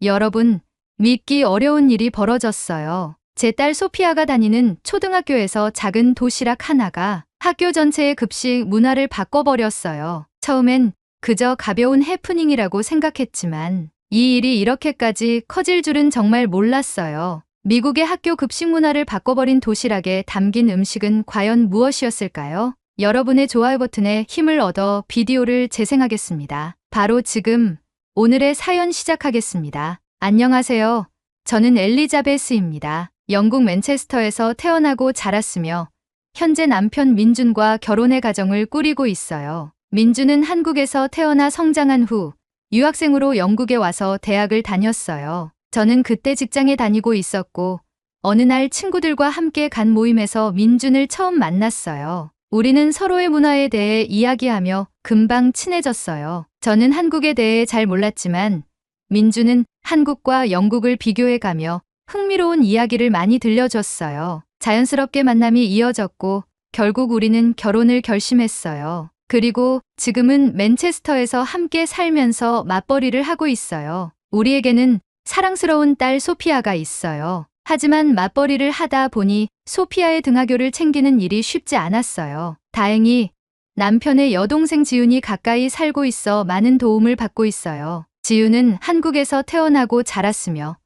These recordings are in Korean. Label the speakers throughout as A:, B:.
A: 여러분, 믿기 어려운 일이 벌어졌어요. 제 딸 소피아가 다니는 초등학교에서 작은 도시락 하나가 학교 전체의 급식 문화를 바꿔버렸어요. 처음엔 그저 가벼운 해프닝이라고 생각했지만 이 일이 이렇게까지 커질 줄은 정말 몰랐어요. 미국의 학교 급식 문화를 바꿔버린 도시락에 담긴 음식은 과연 무엇이었을까요? 여러분의 좋아요 버튼에 힘을 얻어 비디오를 재생하겠습니다. 바로 지금 오늘의 사연 시작하겠습니다. 안녕하세요. 저는 엘리자베스입니다. 영국 맨체스터에서 태어나고 자랐으며 현재 남편 민준과 결혼의 가정을 꾸리고 있어요. 민준은 한국에서 태어나 성장한 후 유학생으로 영국에 와서 대학을 다녔어요. 저는 그때 직장에 다니고 있었고 어느 날 친구들과 함께 간 모임에서 민준을 처음 만났어요. 우리는 서로의 문화에 대해 이야기하며 금방 친해졌어요. 저는 한국에 대해 잘 몰랐지만 민준은 한국과 영국을 비교해가며 흥미로운 이야기를 많이 들려줬어요. 자연스럽게 만남이 이어졌고 결국 우리는 결혼을 결심했어요. 그리고 지금은 맨체스터에서 함께 살면서 맞벌이를 하고 있어요. 우리에게는 사랑스러운 딸 소피아가 있어요. 하지만 맞벌이를 하다 보니 소피아의 등하교를 챙기는 일이 쉽지 않았어요. 다행히 남편의 여동생 지윤이 가까이 살고 있어 많은 도움을 받고 있어요. 지윤은 한국에서 태어나고 자랐으며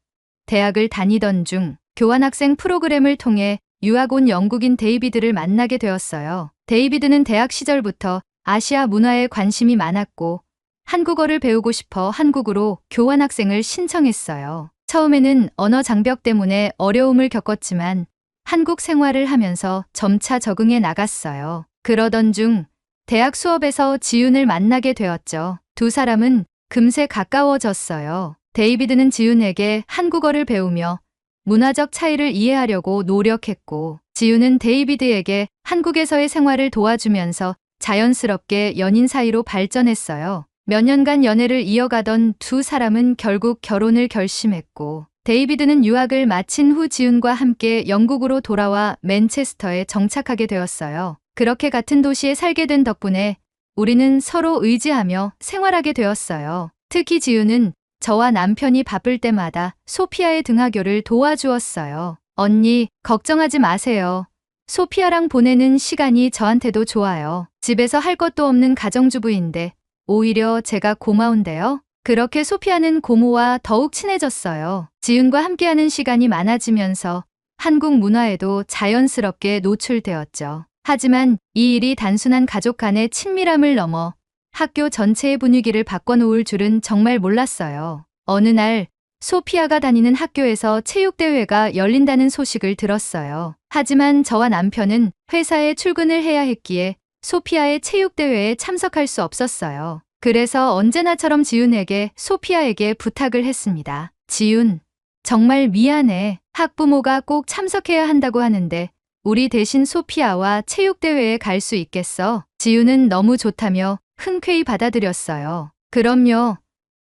A: 대학을 다니던 중 교환학생 프로그램을 통해 유학 온 영국인 데이비드를 만나게 되었어요. 데이비드는 대학 시절부터 아시아 문화에 관심이 많았고 한국어를 배우고 싶어 한국으로 교환학생을 신청했어요. 처음에는 언어 장벽 때문에 어려움을 겪었지만 한국 생활을 하면서 점차 적응해 나갔어요. 그러던 중 대학 수업에서 지윤을 만나게 되었죠. 두 사람은 금세 가까워졌어요. 데이비드는 지윤에게 한국어를 배우며 문화적 차이를 이해하려고 노력했고 지윤은 데이비드에게 한국에서의 생활을 도와주면서 자연스럽게 연인 사이로 발전했어요. 몇 년간 연애를 이어가던 두 사람은 결국 결혼을 결심했고 데이비드는 유학을 마친 후 지윤과 함께 영국으로 돌아와 맨체스터에 정착하게 되었어요. 그렇게 같은 도시에 살게 된 덕분에 우리는 서로 의지하며 생활하게 되었어요. 특히 지윤은 저와 남편이 바쁠 때마다 소피아의 등하교를 도와주었어요. 언니, 걱정하지 마세요. 소피아랑 보내는 시간이 저한테도 좋아요. 집에서 할 것도 없는 가정주부인데 오히려 제가 고마운데요. 그렇게 소피아는 고모와 더욱 친해졌어요. 지윤과 함께하는 시간이 많아지면서 한국 문화에도 자연스럽게 노출되었죠. 하지만 이 일이 단순한 가족 간의 친밀함을 넘어 학교 전체의 분위기를 바꿔놓을 줄은 정말 몰랐어요. 어느 날 소피아가 다니는 학교에서 체육대회가 열린다는 소식을 들었어요. 하지만 저와 남편은 회사에 출근을 해야 했기에 소피아의 체육대회에 참석할 수 없었어요. 그래서 언제나처럼 지윤에게 소피아에게 부탁을 했습니다. 지윤, 정말 미안해. 학부모가 꼭 참석해야 한다고 하는데 우리 대신 소피아와 체육대회에 갈 수 있겠어? 지윤은 너무 좋다며 흔쾌히 받아들였어요. 그럼요.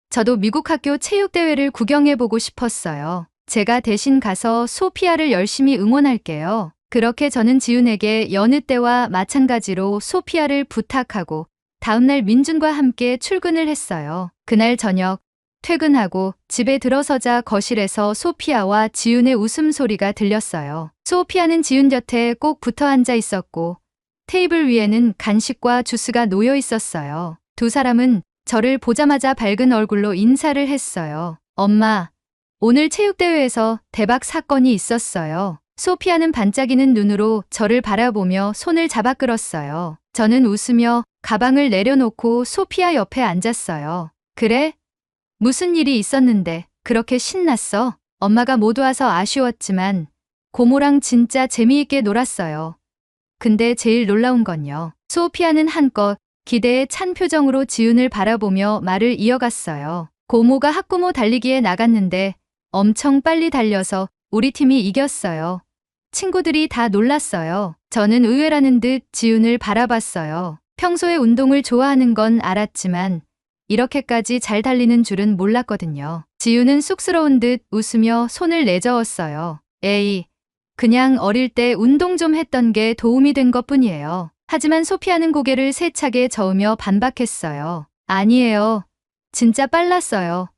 A: 저도 미국 학교 체육대회를 구경해보고 싶었어요. 제가 대신 가서 소피아를 열심히 응원할게요. 그렇게 저는 지윤에게 여느 때와 마찬가지로 소피아를 부탁하고 다음날 민준과 함께 출근을 했어요. 그날 저녁 퇴근하고 집에 들어서자 거실에서 소피아와 지윤의 웃음소리가 들렸어요. 소피아는 지윤 곁에 꼭 붙어 앉아 있었고 테이블 위에는 간식과 주스가 놓여 있었어요. 두 사람은 저를 보자마자 밝은 얼굴로 인사를 했어요. 엄마, 오늘 체육대회에서 대박 사건이 있었어요. 소피아는 반짝이는 눈으로 저를 바라보며 손을 잡아 끌었어요. 저는 웃으며 가방을 내려놓고 소피아 옆에 앉았어요. 그래? 무슨 일이 있었는데 그렇게 신났어? 엄마가 못 와서 아쉬웠지만 고모랑 진짜 재미있게 놀았어요. 근데 제일 놀라운 건요. 소피아는 한껏 기대에 찬 표정으로 지윤을 바라보며 말을 이어갔어요. 고모가 학부모 달리기에 나갔는데 엄청 빨리 달려서 우리 팀이 이겼어요. 친구들이 다 놀랐어요. 저는 의외라는 듯 지윤을 바라봤어요. 평소에 운동을 좋아하는 건 알았지만 이렇게까지 잘 달리는 줄은 몰랐거든요. 지윤은 쑥스러운 듯 웃으며 손을 내저었어요. 에이, 그냥 어릴 때 운동 좀 했던 게 도움이 된 것뿐이에요. 하지만 소피아는 고개를 세차게 저으며 반박했어요. 아니에요. 진짜 빨랐어요.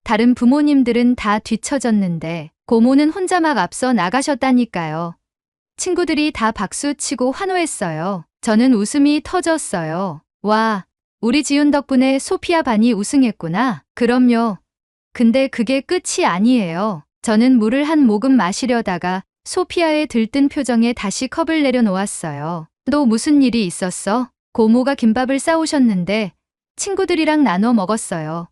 A: 다른 부모님들은 다 뒤처졌는데 고모는 혼자 막 앞서 나가셨다니까요. 친구들이 다 박수치고 환호했어요. 저는 웃음이 터졌어요. 와, 우리 지훈 덕분에 소피아 반이 우승했구나. 그럼요. 근데 그게 끝이 아니에요. 저는 물을 한 모금 마시려다가 소피아의 들뜬 표정에 다시 컵을 내려놓았어요. 또 무슨 일이 있었어? 고모가 김밥을 싸오셨는데 친구들이랑 나눠 먹었어요.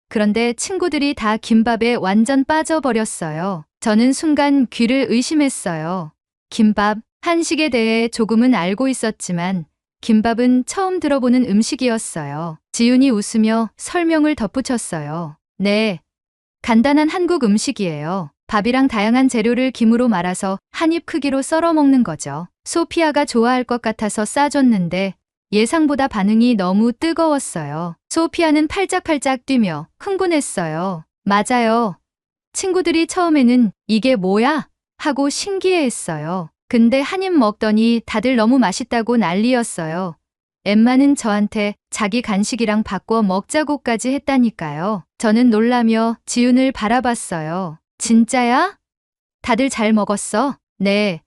A: 그런데 친구들이 다 김밥에 완전 빠져버렸어요. 저는 순간 귀를 의심했어요. 김밥, 한식에 대해 조금은 알고 있었지만 김밥은 처음 들어보는 음식이었어요. 지훈이 웃으며 설명을 덧붙였어요. 네, 간단한 한국 음식이에요. 밥이랑 다양한 재료를 김으로 말아서 한 입 크기로 썰어 먹는 거죠. 소피아가 좋아할 것 같아서 싸줬는데 예상보다 반응이 너무 뜨거웠어요. 소피아는 팔짝팔짝 뛰며 흥분했어요. 맞아요. 친구들이 처음에는 이게 뭐야? 하고 신기해했어요. 근데 한 입 먹더니 다들 너무 맛있다고 난리였어요. 엠마는 저한테 자기 간식이랑 바꿔 먹자고까지 했다니까요. 저는 놀라며 지훈을 바라봤어요. 진짜야? 다들 잘 먹었어? 네.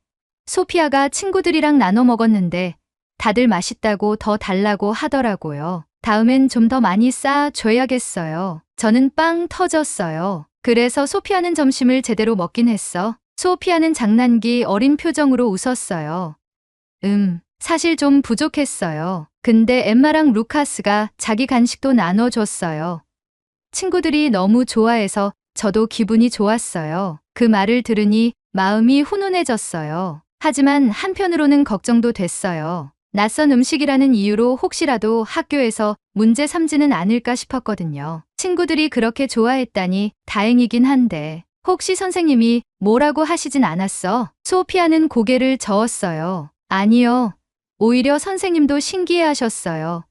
A: 소피아가 친구들이랑 나눠 먹었는데 다들 맛있다고 더 달라고 하더라고요. 다음엔 좀 더 많이 싸줘야겠어요. 저는 빵 터졌어요. 그래서 소피아는 점심을 제대로 먹긴 했어. 소피아는 장난기 어린 표정으로 웃었어요. 사실 좀 부족했어요. 근데 엠마랑 루카스가 자기 간식도 나눠줬어요. 친구들이 너무 좋아해서 저도 기분이 좋았어요. 그 말을 들으니 마음이 훈훈해졌어요. 하지만 한편으로는 걱정도 됐어요. 낯선 음식이라는 이유로 혹시라도 학교에서 문제 삼지는 않을까 싶었거든요. 친구들이 그렇게 좋아했다니 다행이긴 한데 혹시 선생님이 뭐라고 하시진 않았어? 소피아는 고개를 저었어요. 아니요. 오히려 선생님도 신기해하셨어요.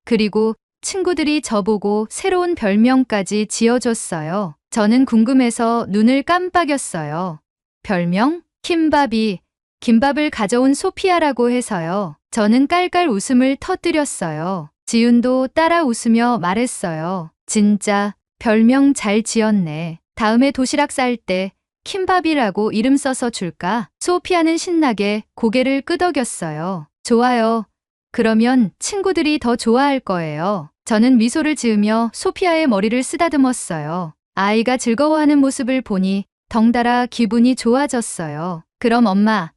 A: 그리고 친구들이 저보고 새로운 별명까지 지어줬어요. 저는 궁금해서 눈을 깜빡였어요. 별명? 김밥이 김밥을 가져온 소피아라고 해서요. 저는 깔깔 웃음을 터뜨렸어요. 지훈도 따라 웃으며 말했어요. 진짜 별명 잘 지었네. 다음에 도시락 쌀 때 킴밥이라고 이름 써서 줄까? 소피아는 신나게 고개를 끄덕였어요. 좋아요. 그러면 친구들이 더 좋아할 거예요. 저는 미소를 지으며 소피아의 머리를 쓰다듬었어요. 아이가 즐거워하는 모습을 보니 덩달아 기분이 좋아졌어요. 그럼 엄마,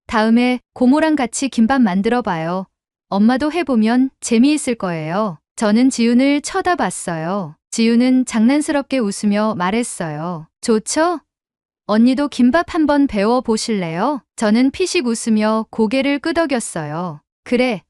A: 다음에 고모랑 같이 김밥 만들어 봐요. 엄마도 해보면 재미있을 거예요. 저는 지훈을 쳐다봤어요. 지훈은 장난스럽게 웃으며 말했어요. 좋죠? 언니도 김밥 한번 배워 보실래요? 저는 피식 웃으며 고개를 끄덕였어요. 그래,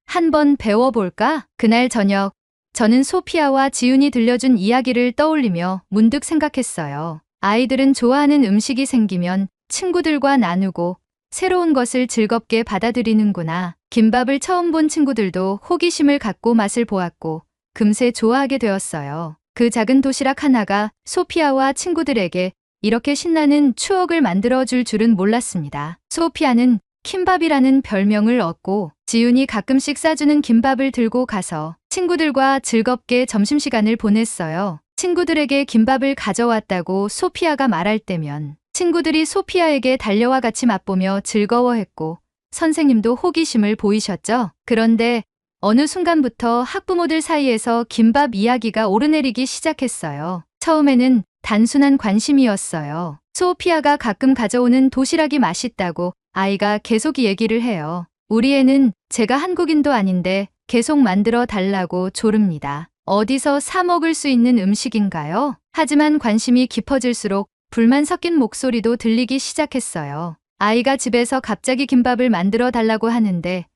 A: 한번 배워볼까? 그날 저녁, 저는 소피아와 지훈이 들려준 이야기를 떠올리며 문득 생각했어요. 아이들은 좋아하는 음식이 생기면 친구들과 나누고 새로운 것을 즐겁게 받아들이는구나. 김밥을 처음 본 친구들도 호기심을 갖고 맛을 보았고 금세 좋아하게 되었어요. 그 작은 도시락 하나가 소피아와 친구들에게 이렇게 신나는 추억을 만들어줄 줄은 몰랐습니다. 소피아는 킴밥이라는 별명을 얻고 지훈이 가끔씩 싸주는 김밥을 들고 가서 친구들과 즐겁게 점심시간을 보냈어요. 친구들에게 김밥을 가져왔다고 소피아가 말할 때면 친구들이 소피아에게 달려와 같이 맛보며 즐거워했고 선생님도 호기심을 보이셨죠. 그런데 어느 순간부터 학부모들 사이에서 김밥 이야기가 오르내리기 시작했어요. 처음에는 단순한 관심이었어요. 소피아가 가끔 가져오는 도시락이 맛있다고 아이가 계속 얘기를 해요. 우리 애는 제가 한국인도 아닌데 계속 만들어 달라고 조릅니다. 어디서 사 먹을 수 있는 음식인가요? 하지만 관심이 깊어질수록 불만 섞인 목소리도 들리기 시작했어요. 아이가 집에서 갑자기 김밥을 만들어 달라고 하는데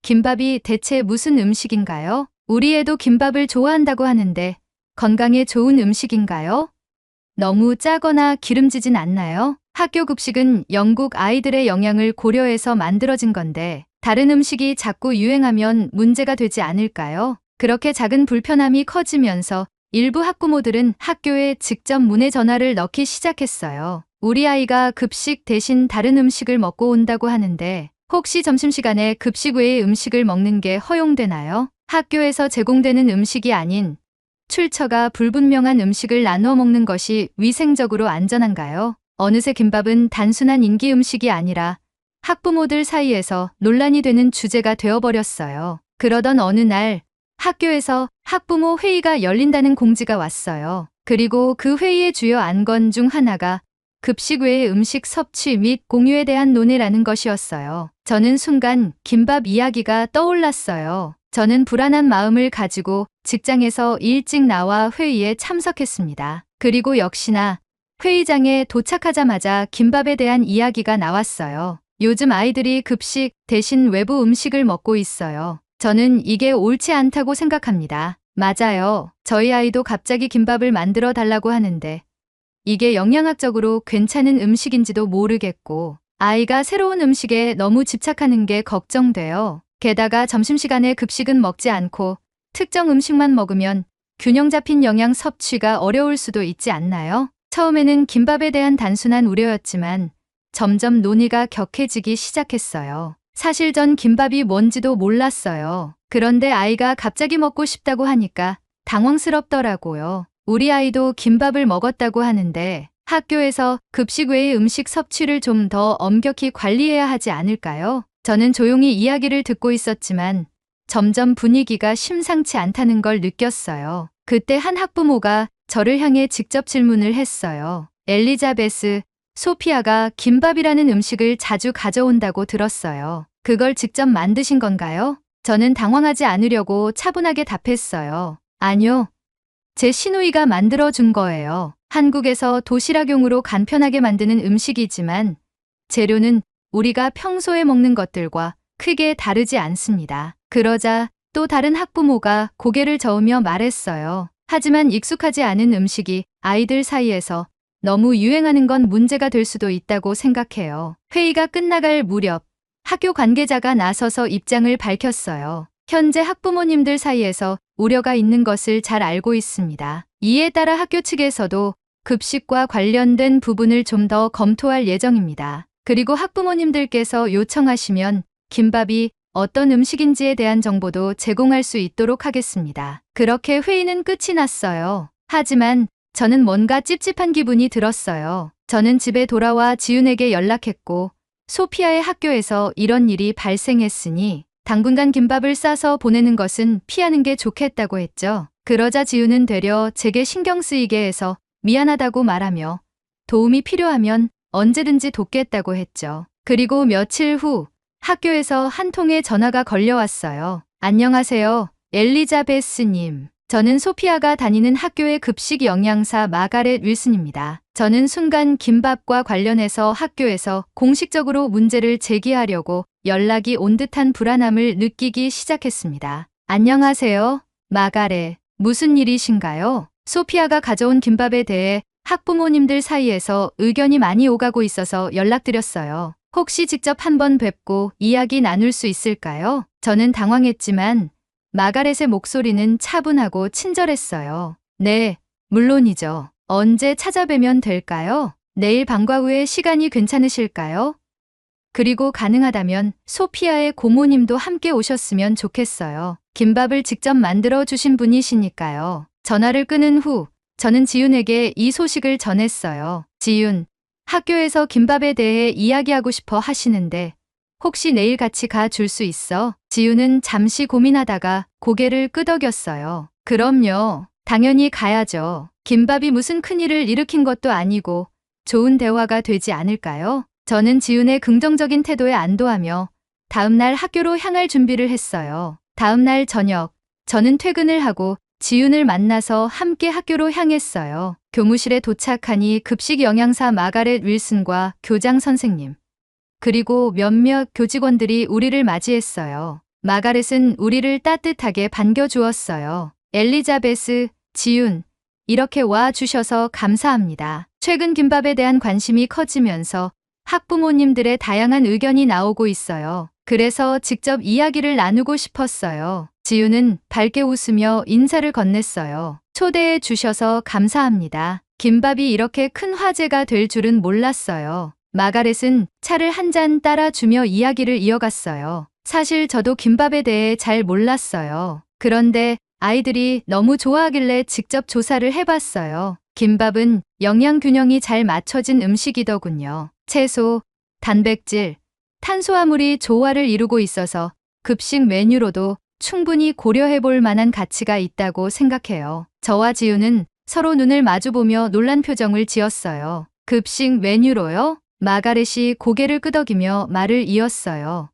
A: 김밥이 대체 무슨 음식인가요? 우리 애도 김밥을 좋아한다고 하는데 건강에 좋은 음식인가요? 너무 짜거나 기름지진 않나요? 학교 급식은 영국 아이들의 영양을 고려해서 만들어진 건데 다른 음식이 자꾸 유행하면 문제가 되지 않을까요? 그렇게 작은 불편함이 커지면서 일부 학부모들은 학교에 직접 문의 전화를 넣기 시작했어요. 우리 아이가 급식 대신 다른 음식을 먹고 온다고 하는데 혹시 점심시간에 급식 외의 음식을 먹는 게 허용되나요? 학교에서 제공되는 음식이 아닌 출처가 불분명한 음식을 나누어 먹는 것이 위생적으로 안전한가요? 어느새 김밥은 단순한 인기 음식이 아니라 학부모들 사이에서 논란이 되는 주제가 되어버렸어요. 그러던 어느 날 학교에서 학부모 회의가 열린다는 공지가 왔어요. 그리고 그 회의의 주요 안건 중 하나가 급식 외의 음식 섭취 및 공유에 대한 논의라는 것이었어요. 저는 순간 김밥 이야기가 떠올랐어요. 저는 불안한 마음을 가지고 직장에서 일찍 나와 회의에 참석했습니다. 그리고 역시나 회의장에 도착하자마자 김밥에 대한 이야기가 나왔어요. 요즘 아이들이 급식 대신 외부 음식을 먹고 있어요. 저는 이게 옳지 않다고 생각합니다. 맞아요. 저희 아이도 갑자기 김밥을 만들어 달라고 하는데 이게 영양학적으로 괜찮은 음식인지도 모르겠고 아이가 새로운 음식에 너무 집착하는 게 걱정돼요. 게다가 점심시간에 급식은 먹지 않고 특정 음식만 먹으면 균형 잡힌 영양 섭취가 어려울 수도 있지 않나요? 처음에는 김밥에 대한 단순한 우려였지만 점점 논의가 격해지기 시작했어요. 사실 전 김밥이 뭔지도 몰랐어요. 그런데 아이가 갑자기 먹고 싶다고 하니까 당황스럽더라고요. 우리 아이도 김밥을 먹었다고 하는데 학교에서 급식 외의 음식 섭취를 좀 더 엄격히 관리해야 하지 않을까요? 저는 조용히 이야기를 듣고 있었지만 점점 분위기가 심상치 않다는 걸 느꼈어요. 그때 한 학부모가 저를 향해 직접 질문을 했어요. 엘리자베스, 소피아가 김밥이라는 음식을 자주 가져온다고 들었어요. 그걸 직접 만드신 건가요? 저는 당황하지 않으려고 차분하게 답했어요. 아니요. 제 시누이가 만들어준 거예요. 한국에서 도시락용으로 간편하게 만드는 음식이지만 재료는 우리가 평소에 먹는 것들과 크게 다르지 않습니다. 그러자 또 다른 학부모가 고개를 저으며 말했어요. 하지만 익숙하지 않은 음식이 아이들 사이에서 너무 유행하는 건 문제가 될 수도 있다고 생각해요. 회의가 끝나갈 무렵 학교 관계자가 나서서 입장을 밝혔어요. 현재 학부모님들 사이에서 우려가 있는 것을 잘 알고 있습니다. 이에 따라 학교 측에서도 급식과 관련된 부분을 좀 더 검토할 예정입니다. 그리고 학부모님들께서 요청하시면 김밥이 어떤 음식인지에 대한 정보도 제공할 수 있도록 하겠습니다. 그렇게 회의는 끝이 났어요. 하지만 저는 뭔가 찝찝한 기분이 들었어요. 저는 집에 돌아와 지윤에게 연락했고 소피아의 학교에서 이런 일이 발생했으니 당분간 김밥을 싸서 보내는 것은 피하는 게 좋겠다고 했죠. 그러자 지윤은 되려 제게 신경 쓰이게 해서 미안하다고 말하며 도움이 필요하면 언제든지 돕겠다고 했죠. 그리고 며칠 후 학교에서 한 통의 전화가 걸려왔어요. 안녕하세요, 엘리자베스님. 저는 소피아가 다니는 학교의 급식 영양사 마가렛 윌슨입니다. 저는 순간 김밥과 관련해서 학교에서 공식적으로 문제를 제기하려고 연락이 온 듯한 불안함을 느끼기 시작했습니다. 안녕하세요, 마가렛. 무슨 일이신가요? 소피아가 가져온 김밥에 대해 학부모님들 사이에서 의견이 많이 오가고 있어서 연락드렸어요. 혹시 직접 한번 뵙고 이야기 나눌 수 있을까요? 저는 당황했지만 마가렛의 목소리는 차분하고 친절했어요. 네, 물론이죠. 언제 찾아뵈면 될까요? 내일 방과 후에 시간이 괜찮으실까요? 그리고 가능하다면 소피아의 고모님도 함께 오셨으면 좋겠어요. 김밥을 직접 만들어 주신 분이시니까요. 전화를 끊은 후 저는 지윤에게 이 소식을 전했어요. 지윤, 학교에서 김밥에 대해 이야기하고 싶어 하시는데 혹시 내일 같이 가 줄 수 있어? 지윤은 잠시 고민하다가 고개를 끄덕였어요. 그럼요. 당연히 가야죠. 김밥이 무슨 큰일을 일으킨 것도 아니고 좋은 대화가 되지 않을까요? 저는 지윤의 긍정적인 태도에 안도하며 다음날 학교로 향할 준비를 했어요. 다음날 저녁, 저는 퇴근을 하고 지윤을 만나서 함께 학교로 향했어요. 교무실에 도착하니 급식 영양사 마가렛 윌슨과 교장 선생님, 그리고 몇몇 교직원들이 우리를 맞이했어요. 마가렛은 우리를 따뜻하게 반겨주었어요. 엘리자베스, 지윤, 이렇게 와 주셔서 감사합니다. 최근 김밥에 대한 관심이 커지면서 학부모님들의 다양한 의견이 나오고 있어요. 그래서 직접 이야기를 나누고 싶었어요. 지윤은 밝게 웃으며 인사를 건넸어요. 초대해 주셔서 감사합니다. 김밥이 이렇게 큰 화제가 될 줄은 몰랐어요. 마가렛은 차를 한 잔 따라주며 이야기를 이어갔어요. 사실 저도 김밥에 대해 잘 몰랐어요. 그런데 아이들이 너무 좋아하길래 직접 조사를 해봤어요. 김밥은 영양 균형이 잘 맞춰진 음식이더군요. 채소, 단백질, 탄수화물이 조화를 이루고 있어서 급식 메뉴로도 충분히 고려해 볼 만한 가치가 있다고 생각해요. 저와 지우는 서로 눈을 마주보며 놀란 표정을 지었어요. 급식 메뉴로요? 마가렛이 고개를 끄덕이며 말을 이었어요.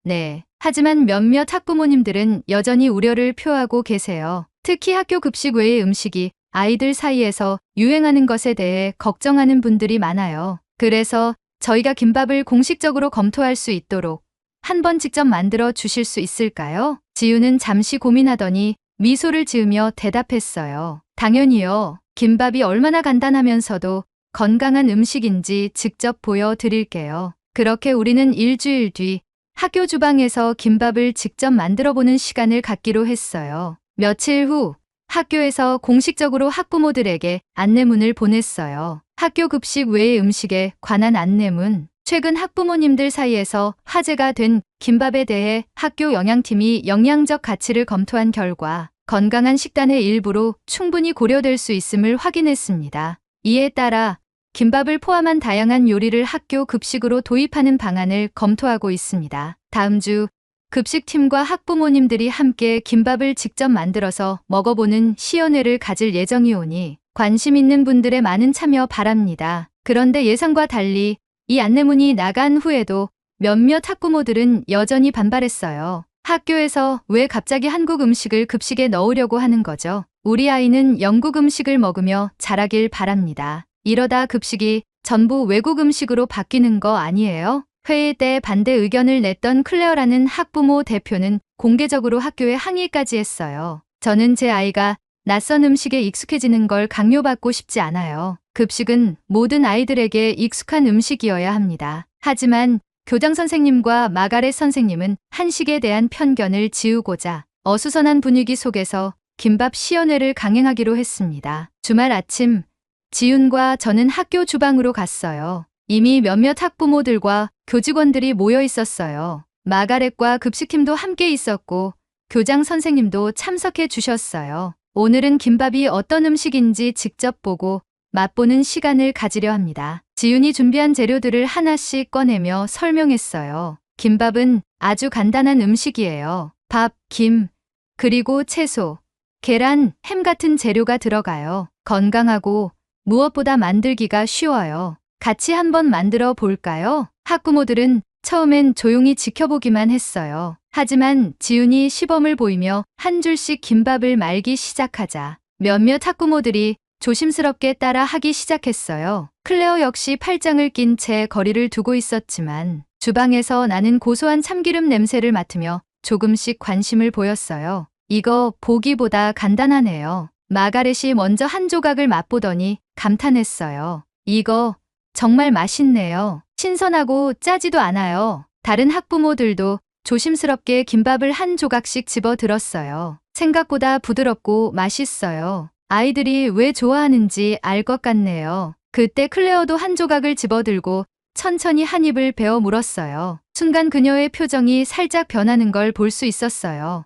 A: 네. 하지만 몇몇 학부모님들은 여전히 우려를 표하고 계세요. 특히 학교 급식 외의 음식이 아이들 사이에서 유행하는 것에 대해 걱정하는 분들이 많아요. 그래서 저희가 김밥을 공식적으로 검토할 수 있도록 한번 직접 만들어 주실 수 있을까요? 지우는 잠시 고민하더니 미소를 지으며 대답했어요. 당연히요. 김밥이 얼마나 간단하면서도 건강한 음식인지 직접 보여드릴게요. 그렇게 우리는 일주일 뒤 학교 주방에서 김밥을 직접 만들어보는 시간을 갖기로 했어요. 며칠 후 학교에서 공식적으로 학부모들에게 안내문을 보냈어요. 학교 급식 외의 음식에 관한 안내문. 최근 학부모님들 사이에서 화제가 된 김밥에 대해 학교 영양팀이 영양적 가치를 검토한 결과 건강한 식단의 일부로 충분히 고려될 수 있음을 확인했습니다. 이에 따라 김밥을 포함한 다양한 요리를 학교 급식으로 도입하는 방안을 검토하고 있습니다. 다음 주 급식팀과 학부모님들이 함께 김밥을 직접 만들어서 먹어보는 시연회를 가질 예정이오니 관심 있는 분들의 많은 참여 바랍니다. 그런데 예상과 달리 이 안내문이 나간 후에도 몇몇 학부모들은 여전히 반발했어요. 학교에서 왜 갑자기 한국 음식을 급식에 넣으려고 하는 거죠? 우리 아이는 영국 음식을 먹으며 자라길 바랍니다. 이러다 급식이 전부 외국 음식으로 바뀌는 거 아니에요? 회의 때 반대 의견을 냈던 클레어라는 학부모 대표는 공개적으로 학교에 항의까지 했어요. 저는 제 아이가 낯선 음식에 익숙해지는 걸 강요받고 싶지 않아요. 급식은 모든 아이들에게 익숙한 음식이어야 합니다. 하지만 교장 선생님과 마가렛 선생님은 한식에 대한 편견을 지우고자 어수선한 분위기 속에서 김밥 시연회를 강행하기로 했습니다. 주말 아침 지훈과 저는 학교 주방으로 갔어요. 이미 몇몇 학부모들과 교직원들이 모여 있었어요. 마가렛과 급식팀도 함께 있었고 교장 선생님도 참석해 주셨어요. 오늘은 김밥이 어떤 음식인지 직접 보고 맛보는 시간을 가지려 합니다. 지훈이 준비한 재료들을 하나씩 꺼내며 설명했어요. 김밥은 아주 간단한 음식이에요. 밥, 김, 그리고 채소, 계란, 햄 같은 재료가 들어가요. 건강하고 무엇보다 만들기가 쉬워요. 같이 한번 만들어 볼까요? 학부모들은 처음엔 조용히 지켜보기만 했어요. 하지만 지훈이 시범을 보이며 한 줄씩 김밥을 말기 시작하자 몇몇 학부모들이 조심스럽게 따라 하기 시작했어요. 클레어 역시 팔짱을 낀 채 거리를 두고 있었지만 주방에서 나는 고소한 참기름 냄새를 맡으며 조금씩 관심을 보였어요. 이거 보기보다 간단하네요. 마가렛이 먼저 한 조각을 맛보더니 감탄했어요. 이거 정말 맛있네요. 신선하고 짜지도 않아요. 다른 학부모들도 조심스럽게 김밥을 한 조각씩 집어 들었어요. 생각보다 부드럽고 맛있어요. 아이들이 왜 좋아하는지 알 것 같네요. 그때 클레어도 한 조각을 집어들고 천천히 한 입을 베어 물었어요. 순간 그녀의 표정이 살짝 변하는 걸 볼 수 있었어요.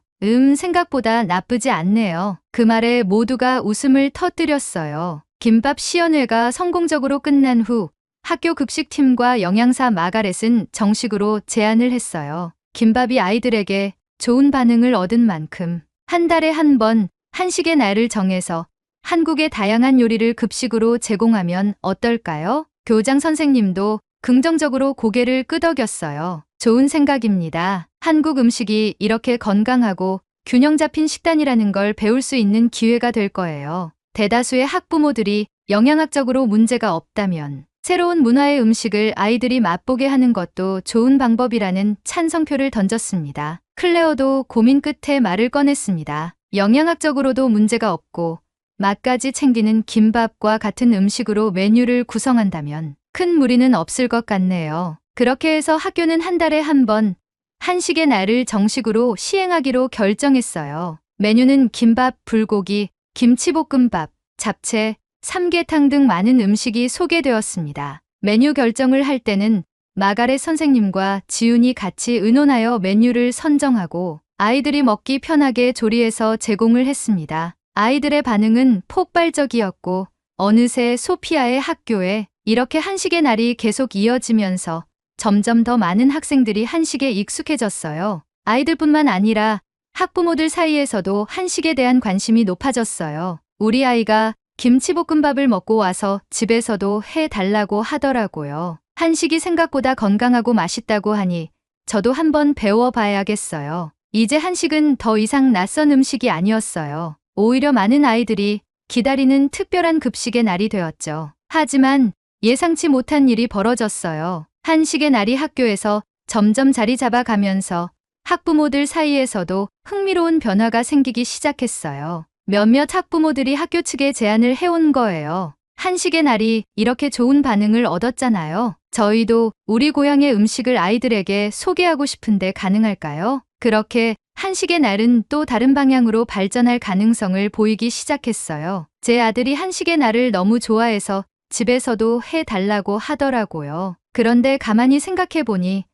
A: 생각보다 나쁘지 않네요. 그 말에 모두가 웃음을 터뜨렸어요. 김밥 시연회가 성공적으로 끝난 후 학교 급식팀과 영양사 마가렛은 정식으로 제안을 했어요. 김밥이 아이들에게 좋은 반응을 얻은 만큼 한 달에 한 번 한식의 날을 정해서 한국의 다양한 요리를 급식으로 제공하면 어떨까요? 교장 선생님도 긍정적으로 고개를 끄덕였어요. 좋은 생각입니다. 한국 음식이 이렇게 건강하고 균형 잡힌 식단이라는 걸 배울 수 있는 기회가 될 거예요. 대다수의 학부모들이 영양학적으로 문제가 없다면 새로운 문화의 음식을 아이들이 맛보게 하는 것도 좋은 방법이라는 찬성표를 던졌습니다. 클레어도 고민 끝에 말을 꺼냈습니다. 영양학적으로도 문제가 없고 맛까지 챙기는 김밥과 같은 음식으로 메뉴를 구성한다면 큰 무리는 없을 것 같네요. 그렇게 해서 학교는 한 달에 한 번 한식의 날을 정식으로 시행하기로 결정했어요. 메뉴는 김밥, 불고기, 김치볶음밥, 잡채, 삼계탕 등 많은 음식이 소개되었습니다. 메뉴 결정을 할 때는 마가렛 선생님과 지훈이 같이 의논하여 메뉴를 선정하고 아이들이 먹기 편하게 조리해서 제공을 했습니다. 아이들의 반응은 폭발적이었고 어느새 소피아의 학교에 이렇게 한식의 날이 계속 이어지면서 점점 더 많은 학생들이 한식에 익숙해졌어요. 아이들뿐만 아니라 학부모들 사이에서도 한식에 대한 관심이 높아졌어요. 우리 아이가 김치볶음밥을 먹고 와서 집에서도 해달라고 하더라고요. 한식이 생각보다 건강하고 맛있다고 하니 저도 한번 배워봐야겠어요. 이제 한식은 더 이상 낯선 음식이 아니었어요. 오히려 많은 아이들이 기다리는 특별한 급식의 날이 되었죠. 하지만 예상치 못한 일이 벌어졌어요. 한식의 날이 학교에서 점점 자리 잡아가면서 학부모들 사이에서도 흥미로운 변화가 생기기 시작했어요. 몇몇 학부모들이 학교 측에 제안을 해온 거예요. 한식의 날이 이렇게 좋은 반응을 얻었잖아요. 저희도 우리 고향의 음식을 아이들에게 소개하고 싶은데 가능할까요? 그렇게 한식의 날은 또 다른 방향으로 발전할 가능성을 보이기 시작했어요. 제 아들이 한식의 날을 너무 좋아해서 집에서도 해달라고 하더라고요. 그런데 가만히 생각해보니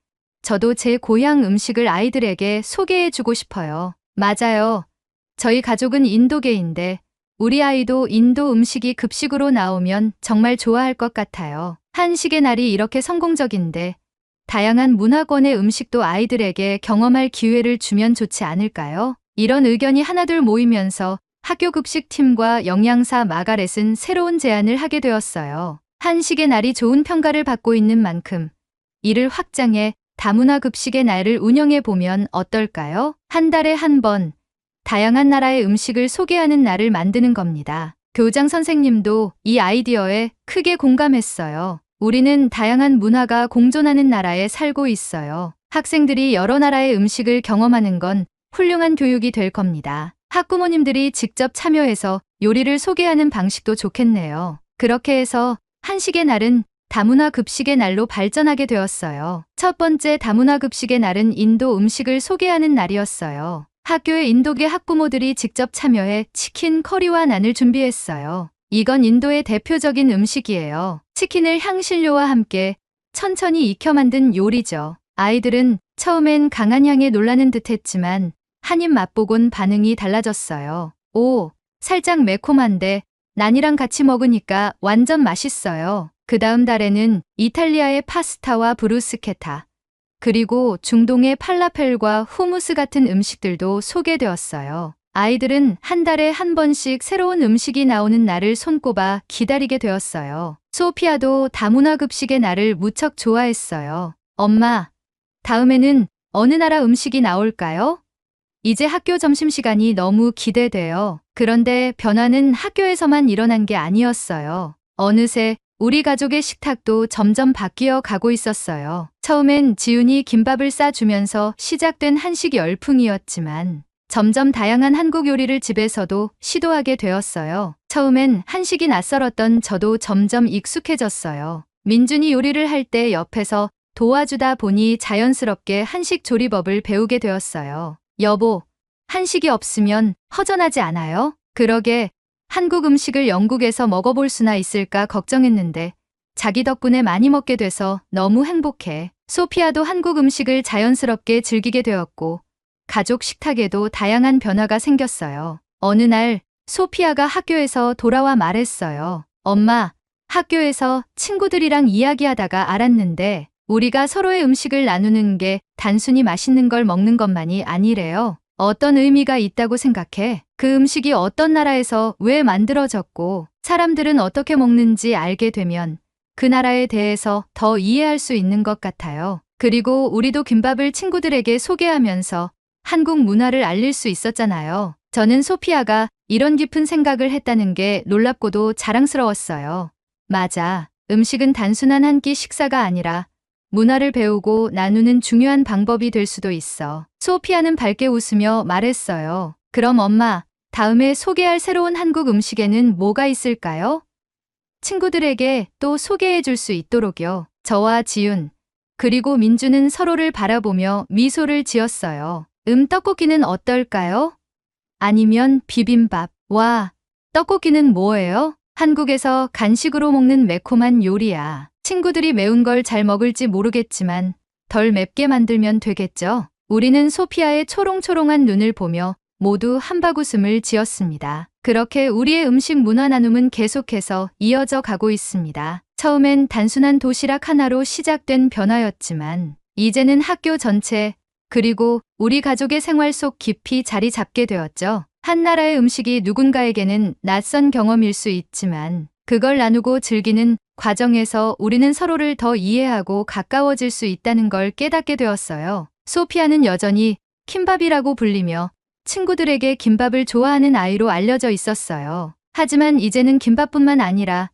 A: 저도 제 고향 음식을 아이들에게 소개해주고 싶어요. 맞아요. 저희 가족은 인도계인데 우리 아이도 인도 음식이 급식으로 나오면 정말 좋아할 것 같아요. 한식의 날이 이렇게 성공적인데 다양한 문화권의 음식도 아이들에게 경험할 기회를 주면 좋지 않을까요? 이런 의견이 하나둘 모이면서 학교 급식팀과 영양사 마가렛은 새로운 제안을 하게 되었어요. 한식의 날이 좋은 평가를 받고 있는 만큼 이를 확장해 다문화 급식의 날을 운영해 보면 어떨까요? 한 달에 한 번 다양한 나라의 음식을 소개하는 날을 만드는 겁니다. 교장 선생님도 이 아이디어에 크게 공감했어요. 우리는 다양한 문화가 공존하는 나라에 살고 있어요. 학생들이 여러 나라의 음식을 경험하는 건 훌륭한 교육이 될 겁니다. 학부모님들이 직접 참여해서 요리를 소개하는 방식도 좋겠네요. 그렇게 해서 한식의 날은 다문화 급식의 날로 발전하게 되었어요. 첫 번째 다문화 급식의 날은 인도 음식을 소개하는 날이었어요. 학교의 인도계 학부모들이 직접 참여해 치킨 커리와 난을 준비했어요. 이건 인도의 대표적인 음식이에요. 치킨을 향신료와 함께 천천히 익혀 만든 요리죠. 아이들은 처음엔 강한 향에 놀라는 듯 했지만 한 입 맛보곤 반응이 달라졌어요. 오, 살짝 매콤한데 난이랑 같이 먹으니까 완전 맛있어요. 그 다음 달에는 이탈리아의 파스타와 브루스케타, 그리고 중동의 팔라펠과 후무스 같은 음식들도 소개되었어요. 아이들은 한 달에 한 번씩 새로운 음식이 나오는 날을 손꼽아 기다리게 되었어요. 소피아도 다문화 급식의 날을 무척 좋아했어요. 엄마, 다음에는 어느 나라 음식이 나올까요? 이제 학교 점심시간이 너무 기대돼요. 그런데 변화는 학교에서만 일어난 게 아니었어요. 어느새 우리 가족의 식탁도 점점 바뀌어 가고 있었어요. 처음엔 지훈이 김밥을 싸주면서 시작된 한식 열풍이었지만 점점 다양한 한국 요리를 집에서도 시도하게 되었어요. 처음엔 한식이 낯설었던 저도 점점 익숙해졌어요. 민준이 요리를 할 때 옆에서 도와주다 보니 자연스럽게 한식 조리법을 배우게 되었어요. 여보, 한식이 없으면 허전하지 않아요? 그러게 한국 음식을 영국에서 먹어볼 수나 있을까 걱정했는데 자기 덕분에 많이 먹게 돼서 너무 행복해. 소피아도 한국 음식을 자연스럽게 즐기게 되었고 가족 식탁에도 다양한 변화가 생겼어요. 어느 날 소피아가 학교에서 돌아와 말했어요. 엄마, 학교에서 친구들이랑 이야기하다가 알았는데 우리가 서로의 음식을 나누는 게 단순히 맛있는 걸 먹는 것만이 아니래요. 어떤 의미가 있다고 생각해? 그 음식이 어떤 나라에서 왜 만들어졌고 사람들은 어떻게 먹는지 알게 되면 그 나라에 대해서 더 이해할 수 있는 것 같아요. 그리고 우리도 김밥을 친구들에게 소개하면서 한국 문화를 알릴 수 있었잖아요. 저는 소피아가 이런 깊은 생각을 했다는 게 놀랍고도 자랑스러웠어요. 맞아. 음식은 단순한 한 끼 식사가 아니라 문화를 배우고 나누는 중요한 방법이 될 수도 있어. 소피아는 밝게 웃으며 말했어요. 그럼 엄마, 다음에 소개할 새로운 한국 음식에는 뭐가 있을까요? 친구들에게 또 소개해 줄 수 있도록요. 저와 지윤, 그리고 민주는 서로를 바라보며 미소를 지었어요. 떡볶이는 어떨까요? 아니면 비빔밥. 와, 떡볶이는 뭐예요? 한국에서 간식으로 먹는 매콤한 요리야. 친구들이 매운 걸 잘 먹을지 모르겠지만 덜 맵게 만들면 되겠죠? 우리는 소피아의 초롱초롱한 눈을 보며 모두 한바구음을 지었습니다. 그렇게 우리의 음식 문화 나눔은 계속해서 이어져 가고 있습니다. 처음엔 단순한 도시락 하나로 시작된 변화였지만 이제는 학교 전체 그리고 우리 가족의 생활 속 깊이 자리 잡게 되었죠. 한 나라의 음식이 누군가에게는 낯선 경험일 수 있지만 그걸 나누고 즐기는 과정에서 우리는 서로를 더 이해하고 가까워질 수 있다는 걸 깨닫게 되었어요. 소피아는 여전히 킴밥이라고 불리며 친구들에게 김밥을 좋아하는 아이로 알려져 있었어요. 하지만 이제는 김밥뿐만 아니라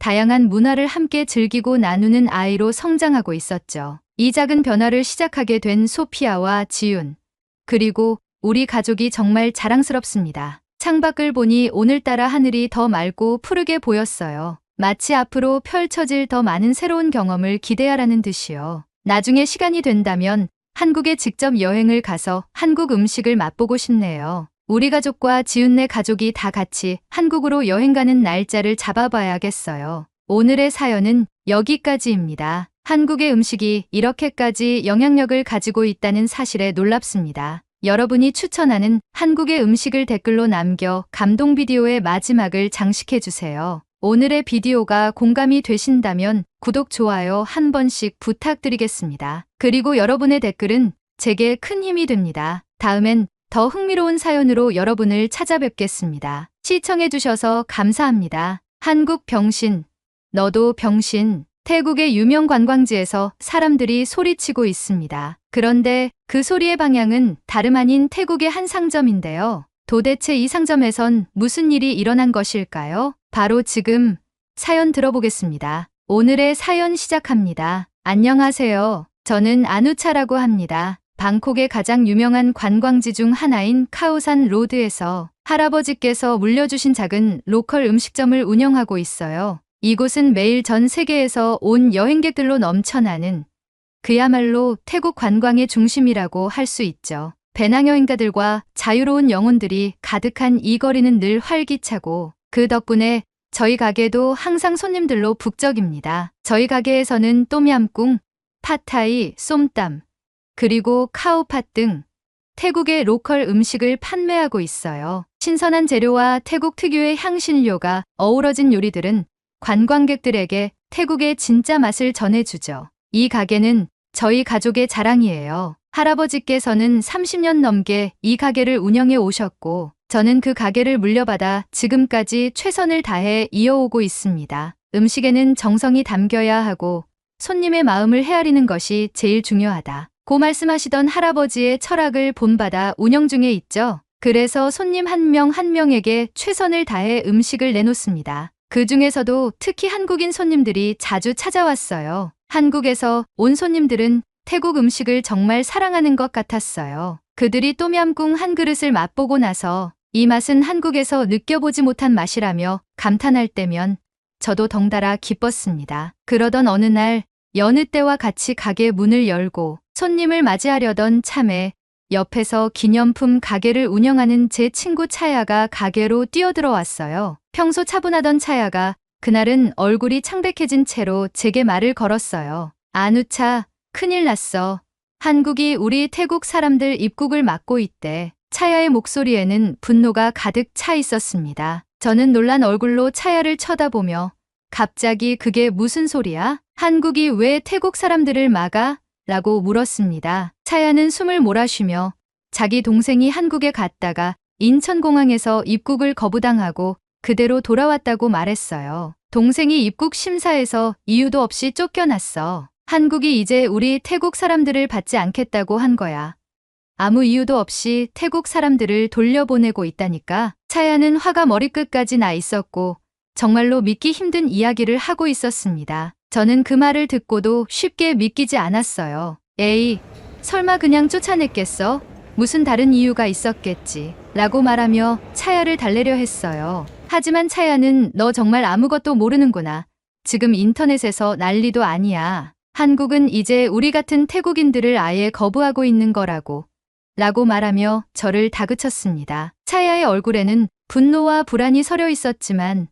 A: 다양한 문화를 함께 즐기고 나누는 아이로 성장하고 있었죠. 이 작은 변화를 시작하게 된 소피아와 지윤, 그리고 우리 가족이 정말 자랑스럽습니다. 창밖을 보니 오늘따라 하늘이 더 맑고 푸르게 보였어요. 마치 앞으로 펼쳐질 더 많은 새로운 경험을 기대하라는 듯이요. 나중에 시간이 된다면 한국에 직접 여행을 가서 한국 음식을 맛보고 싶네요. 우리 가족과 지윤네 가족이 다 같이 한국으로 여행 가는 날짜를 잡아봐야겠어요. 오늘의 사연은 여기까지입니다. 한국의 음식이 이렇게까지 영향력을 가지고 있다는 사실에 놀랍습니다. 여러분이 추천하는 한국의 음식을 댓글로 남겨 감동 비디오의 마지막을 장식해주세요. 오늘의 비디오가 공감이 되신다면 구독, 좋아요 한 번씩 부탁드리겠습니다. 그리고 여러분의 댓글은 제게 큰 힘이 됩니다. 다음엔 더 흥미로운 사연으로 여러분을 찾아뵙겠습니다. 시청해주셔서 감사합니다. 한국 병신, 너도 병신. 태국의 유명 관광지에서 사람들이 소리치고 있습니다. 그런데 그 소리의 방향은 다름 아닌 태국의 한 상점인데요. 도대체 이 상점에선 무슨 일이 일어난 것일까요? 바로 지금 사연 들어보겠습니다. 오늘의 사연 시작합니다. 안녕하세요. 저는 아누차라고 합니다. 방콕의 가장 유명한 관광지 중 하나인 카오산 로드에서 할아버지께서 물려주신 작은 로컬 음식점을 운영하고 있어요. 이곳은 매일 전 세계에서 온 여행객들로 넘쳐나는 그야말로 태국 관광의 중심이라고 할 수 있죠. 배낭여행가들과 자유로운 영혼들이 가득한 이 거리는 늘 활기차고 그 덕분에 저희 가게도 항상 손님들로 북적입니다. 저희 가게에서는 똠얌꿍, 팟타이, 쏨땀, 그리고 카오팟 등 태국의 로컬 음식을 판매하고 있어요. 신선한 재료와 태국 특유의 향신료가 어우러진 요리들은 관광객들에게 태국의 진짜 맛을 전해주죠. 이 가게는 저희 가족의 자랑이에요. 할아버지께서는 30년 넘게 이 가게를 운영해 오셨고 저는 그 가게를 물려받아 지금까지 최선을 다해 이어오고 있습니다. 음식에는 정성이 담겨야 하고 손님의 마음을 헤아리는 것이 제일 중요하다. 고 말씀하시던 할아버지의 철학을 본받아 운영 중에 있죠. 그래서 손님 한 명 한 명에게 최선을 다해 음식을 내놓습니다. 그 중에서도 특히 한국인 손님들이 자주 찾아왔어요. 한국에서 온 손님들은 태국 음식을 정말 사랑하는 것 같았어요. 그들이 똠얌꿍 한 그릇을 맛보고 나서 이 맛은 한국에서 느껴보지 못한 맛이라며 감탄할 때면 저도 덩달아 기뻤습니다. 그러던 어느 날 여느 때와 같이 가게 문을 열고 손님을 맞이하려던 참에 옆에서 기념품 가게를 운영하는 제 친구 차야가 가게로 뛰어들어왔어요. 평소 차분하던 차야가 그날은 얼굴이 창백해진 채로 제게 말을 걸었어요. 아누차, 큰일 났어. 한국이 우리 태국 사람들 입국을 막고 있대. 차야의 목소리에는 분노가 가득 차 있었습니다. 저는 놀란 얼굴로 차야를 쳐다보며 갑자기 그게 무슨 소리야? 한국이 왜 태국 사람들을 막아? 라고 물었습니다. 차야는 숨을 몰아쉬며 자기 동생이 한국에 갔다가 인천공항에서 입국을 거부당하고 그대로 돌아왔다고 말했어요. 동생이 입국 심사에서 이유도 없이 쫓겨났어. 한국이 이제 우리 태국 사람들을 받지 않겠다고 한 거야. 아무 이유도 없이 태국 사람들을 돌려보내고 있다니까. 차야는 화가 머리끝까지 나 있었고 정말로 믿기 힘든 이야기를 하고 있었습니다. 저는 그 말을 듣고도 쉽게 믿기지 않았어요. 에이, 설마 그냥 쫓아냈겠어? 무슨 다른 이유가 있었겠지. 라고 말하며 차야를 달래려 했어요. 하지만 차야는 너 정말 아무것도 모르는구나. 지금 인터넷에서 난리도 아니야. 한국은 이제 우리 같은 태국인들을 아예 거부하고 있는 거라고. 라고 말하며 저를 다그쳤습니다. 차야의 얼굴에는 분노와 불안이 서려 있었지만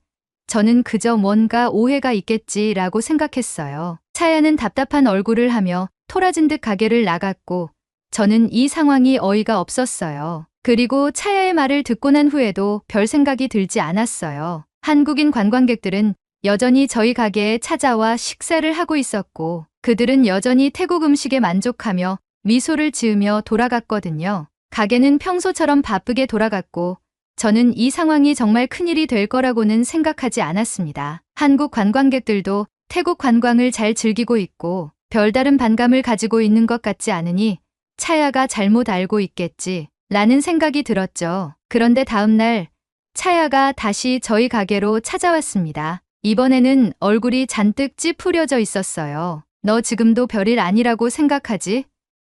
A: 저는 그저 뭔가 오해가 있겠지라고 생각했어요. 차야는 답답한 얼굴을 하며 토라진 듯 가게를 나갔고 저는 이 상황이 어이가 없었어요. 그리고 차야의 말을 듣고 난 후에도 별 생각이 들지 않았어요. 한국인 관광객들은 여전히 저희 가게에 찾아와 식사를 하고 있었고 그들은 여전히 태국 음식에 만족하며 미소를 지으며 돌아갔거든요. 가게는 평소처럼 바쁘게 돌아갔고 저는 이 상황이 정말 큰일이 될 거라고는 생각하지 않았습니다. 한국 관광객들도 태국 관광을 잘 즐기고 있고 별다른 반감을 가지고 있는 것 같지 않으니 차야가 잘못 알고 있겠지 라는 생각이 들었죠. 그런데 다음 날 차야가 다시 저희 가게로 찾아왔습니다. 이번에는 얼굴이 잔뜩 찌푸려져 있었어요. 너 지금도 별일 아니라고 생각하지?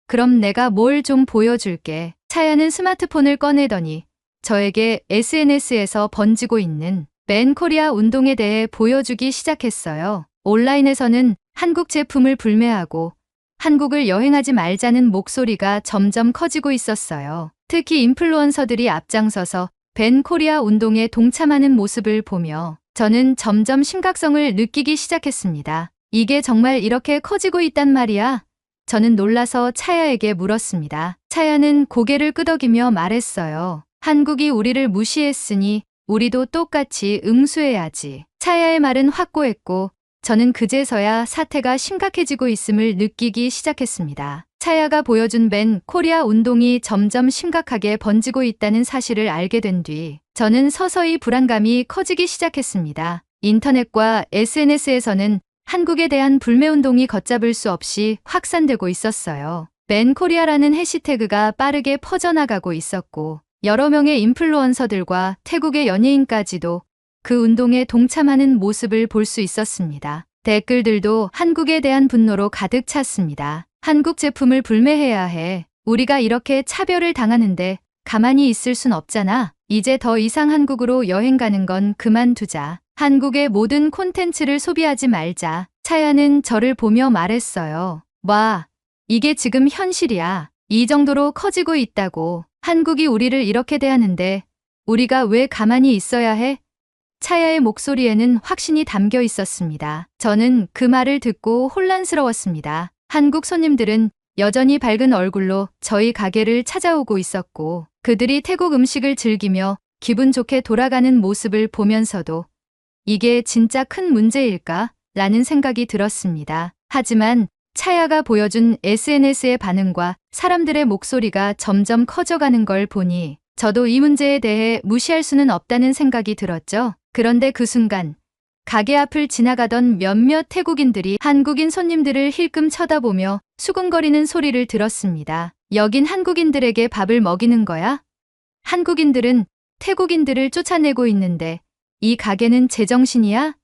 A: 그럼 내가 뭘 좀 보여줄게. 차야는 스마트폰을 꺼내더니 저에게 SNS에서 번지고 있는 벤 코리아 운동에 대해 보여주기 시작했어요. 온라인에서는 한국 제품을 불매하고 한국을 여행하지 말자는 목소리가 점점 커지고 있었어요. 특히 인플루언서들이 앞장서서 벤 코리아 운동에 동참하는 모습을 보며 저는 점점 심각성을 느끼기 시작했습니다. 이게 정말 이렇게 커지고 있단 말이야? 저는 놀라서 차야에게 물었습니다. 차야는 고개를 끄덕이며 말했어요. 한국이 우리를 무시했으니 우리도 똑같이 응수해야지. 차야의 말은 확고했고 저는 그제서야 사태가 심각해지고 있음을 느끼기 시작했습니다. 차야가 보여준 벤 코리아 운동이 점점 심각하게 번지고 있다는 사실을 알게 된 뒤 저는 서서히 불안감이 커지기 시작했습니다. 인터넷과 SNS에서는 한국에 대한 불매운동이 걷잡을 수 없이 확산되고 있었어요. 벤 코리아라는 해시태그가 빠르게 퍼져나가고 있었고 여러 명의 인플루언서들과 태국의 연예인까지도 그 운동에 동참하는 모습을 볼 수 있었습니다. 댓글들도 한국에 대한 분노로 가득 찼습니다. 한국 제품을 불매해야 해. 우리가 이렇게 차별을 당하는데 가만히 있을 순 없잖아. 이제 더 이상 한국으로 여행 가는 건 그만두자. 한국의 모든 콘텐츠를 소비하지 말자. 차야는 저를 보며 말했어요. 와, 이게 지금 현실이야. 이 정도로 커지고 있다고. 한국이 우리를 이렇게 대하는데 우리가 왜 가만히 있어야 해? 차야의 목소리에는 확신이 담겨 있었습니다. 저는 그 말을 듣고 혼란스러웠습니다. 한국 손님들은 여전히 밝은 얼굴로 저희 가게를 찾아오고 있었고 그들이 태국 음식을 즐기며 기분 좋게 돌아가는 모습을 보면서도 이게 진짜 큰 문제일까? 라는 생각이 들었습니다. 하지만 차야가 보여준 SNS의 반응과 사람들의 목소리가 점점 커져가는 걸 보니 저도 이 문제에 대해 무시할 수는 없다는 생각이 들었죠. 그런데 그 순간 가게 앞을 지나가던 몇몇 태국인들이 한국인 손님들을 힐끔 쳐다보며 수군거리는 소리를 들었습니다. 여긴 한국인들에게 밥을 먹이는 거야? 한국인들은 태국인들을 쫓아내고 있는데 이 가게는 제정신이야?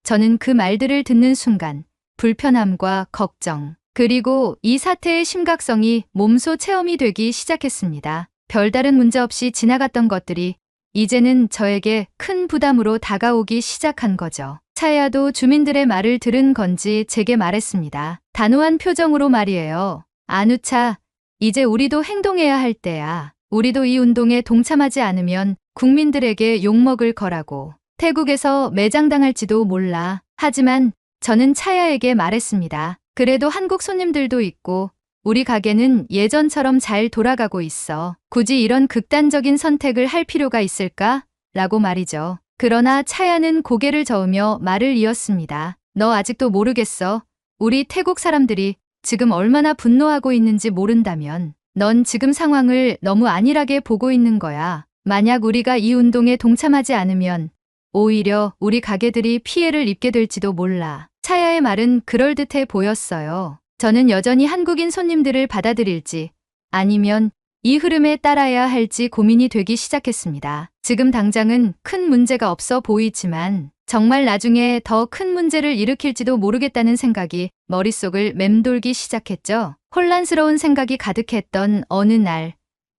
A: 저는 그 말들을 듣는 순간 불편함과 걱정, 그리고 이 사태의 심각성이 몸소 체험이 되기 시작했습니다. 별다른 문제 없이 지나갔던 것들이 이제는 저에게 큰 부담으로 다가오기 시작한 거죠. 차야도 주민들의 말을 들은 건지 제게 말했습니다. 단호한 표정으로 말이에요. 아누차, 이제 우리도 행동해야 할 때야. 우리도 이 운동에 동참하지 않으면 국민들에게 욕먹을 거라고. 태국에서 매장당할지도 몰라. 하지만 저는 차야에게 말했습니다. 그래도 한국 손님들도 있고 우리 가게는 예전처럼 잘 돌아가고 있어. 굳이 이런 극단적인 선택을 할 필요가 있을까? 라고 말이죠. 그러나 차야는 고개를 저으며 말을 이었습니다. 너 아직도 모르겠어. 우리 태국 사람들이 지금 얼마나 분노하고 있는지 모른다면 넌 지금 상황을 너무 안일하게 보고 있는 거야. 만약 우리가 이 운동에 동참하지 않으면 오히려 우리 가게들이 피해를 입게 될지도 몰라. 차야의 말은 그럴듯해 보였어요. 저는 여전히 한국인 손님들을 받아들일지 아니면 이 흐름에 따라야 할지 고민이 되기 시작했습니다. 지금 당장은 큰 문제가 없어 보이지만 정말 나중에 더 큰 문제를 일으킬지도 모르겠다는 생각이 머릿속을 맴돌기 시작했죠. 혼란스러운 생각이 가득했던 어느 날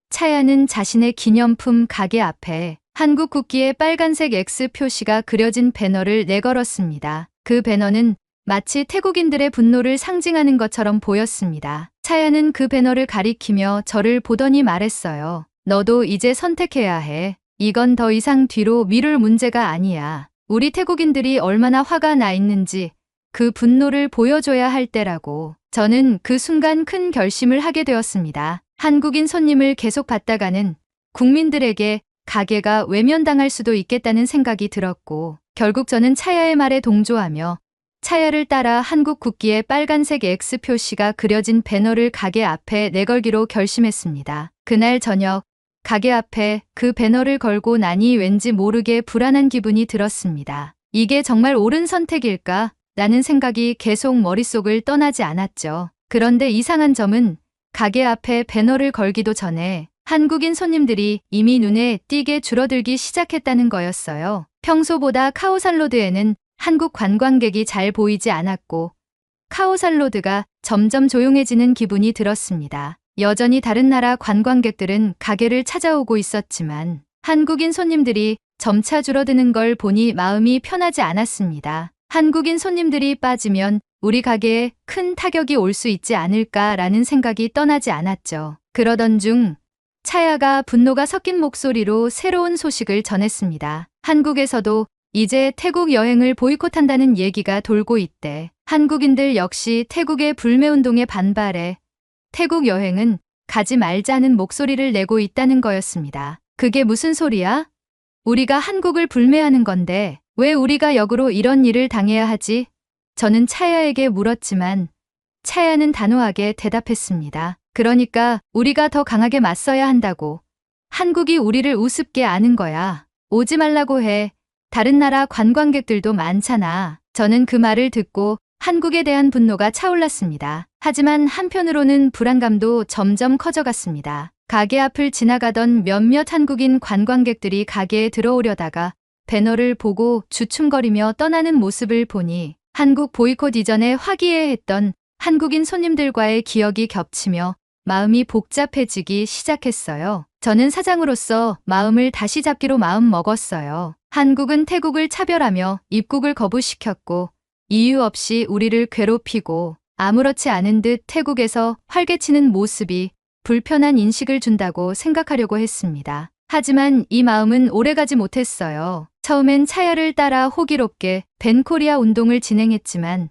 A: 차야는 자신의 기념품 가게 앞에 한국 국기의 빨간색 X 표시가 그려진 배너를 내걸었습니다. 그 배너는 마치 태국인들의 분노를 상징하는 것처럼 보였습니다. 차야는 그 배너를 가리키며 저를 보더니 말했어요. 너도 이제 선택해야 해. 이건 더 이상 뒤로 미룰 문제가 아니야. 우리 태국인들이 얼마나 화가 나 있는지 그 분노를 보여줘야 할 때라고. 저는 그 순간 큰 결심을 하게 되었습니다. 한국인 손님을 계속 받다가는 국민들에게 가게가 외면당할 수도 있겠다는 생각이 들었고, 결국 저는 차야의 말에 동조하며 차야를 따라 한국 국기에 빨간색 X 표시가 그려진 배너를 가게 앞에 내걸기로 결심했습니다. 그날 저녁 가게 앞에 그 배너를 걸고 나니 왠지 모르게 불안한 기분이 들었습니다. 이게 정말 옳은 선택일까? 라는 생각이 계속 머릿속을 떠나지 않았죠. 그런데 이상한 점은 가게 앞에 배너를 걸기도 전에 한국인 손님들이 이미 눈에 띄게 줄어들기 시작했다는 거였어요. 평소보다 카오살로드에는 한국 관광객이 잘 보이지 않았고, 카오살로드가 점점 조용해지는 기분이 들었습니다. 여전히 다른 나라 관광객들은 가게를 찾아오고 있었지만 한국인 손님들이 점차 줄어드는 걸 보니 마음이 편하지 않았습니다. 한국인 손님들이 빠지면 우리 가게에 큰 타격이 올 수 있지 않을까라는 생각이 떠나지 않았죠. 그러던 중 차야가 분노가 섞인 목소리로 새로운 소식을 전했습니다. 한국에서도 이제 태국 여행을 보이콧한다는 얘기가 돌고 있대. 한국인들 역시 태국의 불매운동에 반발해 태국 여행은 가지 말자는 목소리를 내고 있다는 거였습니다. 그게 무슨 소리야? 우리가 한국을 불매하는 건데 왜 우리가 역으로 이런 일을 당해야 하지? 저는 차야에게 물었지만 차야는 단호하게 대답했습니다. 그러니까 우리가 더 강하게 맞서야 한다고. 한국이 우리를 우습게 아는 거야. 오지 말라고 해. 다른 나라 관광객들도 많잖아. 저는 그 말을 듣고 한국에 대한 분노가 차올랐습니다. 하지만 한편으로는 불안감도 점점 커져갔습니다. 가게 앞을 지나가던 몇몇 한국인 관광객들이 가게에 들어오려다가 배너를 보고 주춤거리며 떠나는 모습을 보니 한국 보이콧 이전에 화기애애했던 한국인 손님들과의 기억이 겹치며 마음이 복잡해지기 시작했어요. 저는 사장으로서 마음을 다시 잡기로 마음 먹었어요. 한국은 태국을 차별하며 입국을 거부시켰고 이유 없이 우리를 괴롭히고 아무렇지 않은 듯 태국에서 활개치는 모습이 불편한 인식을 준다고 생각하려고 했습니다. 하지만 이 마음은 오래가지 못했어요. 처음엔 차야를 따라 호기롭게 벤코리아 운동을 진행했지만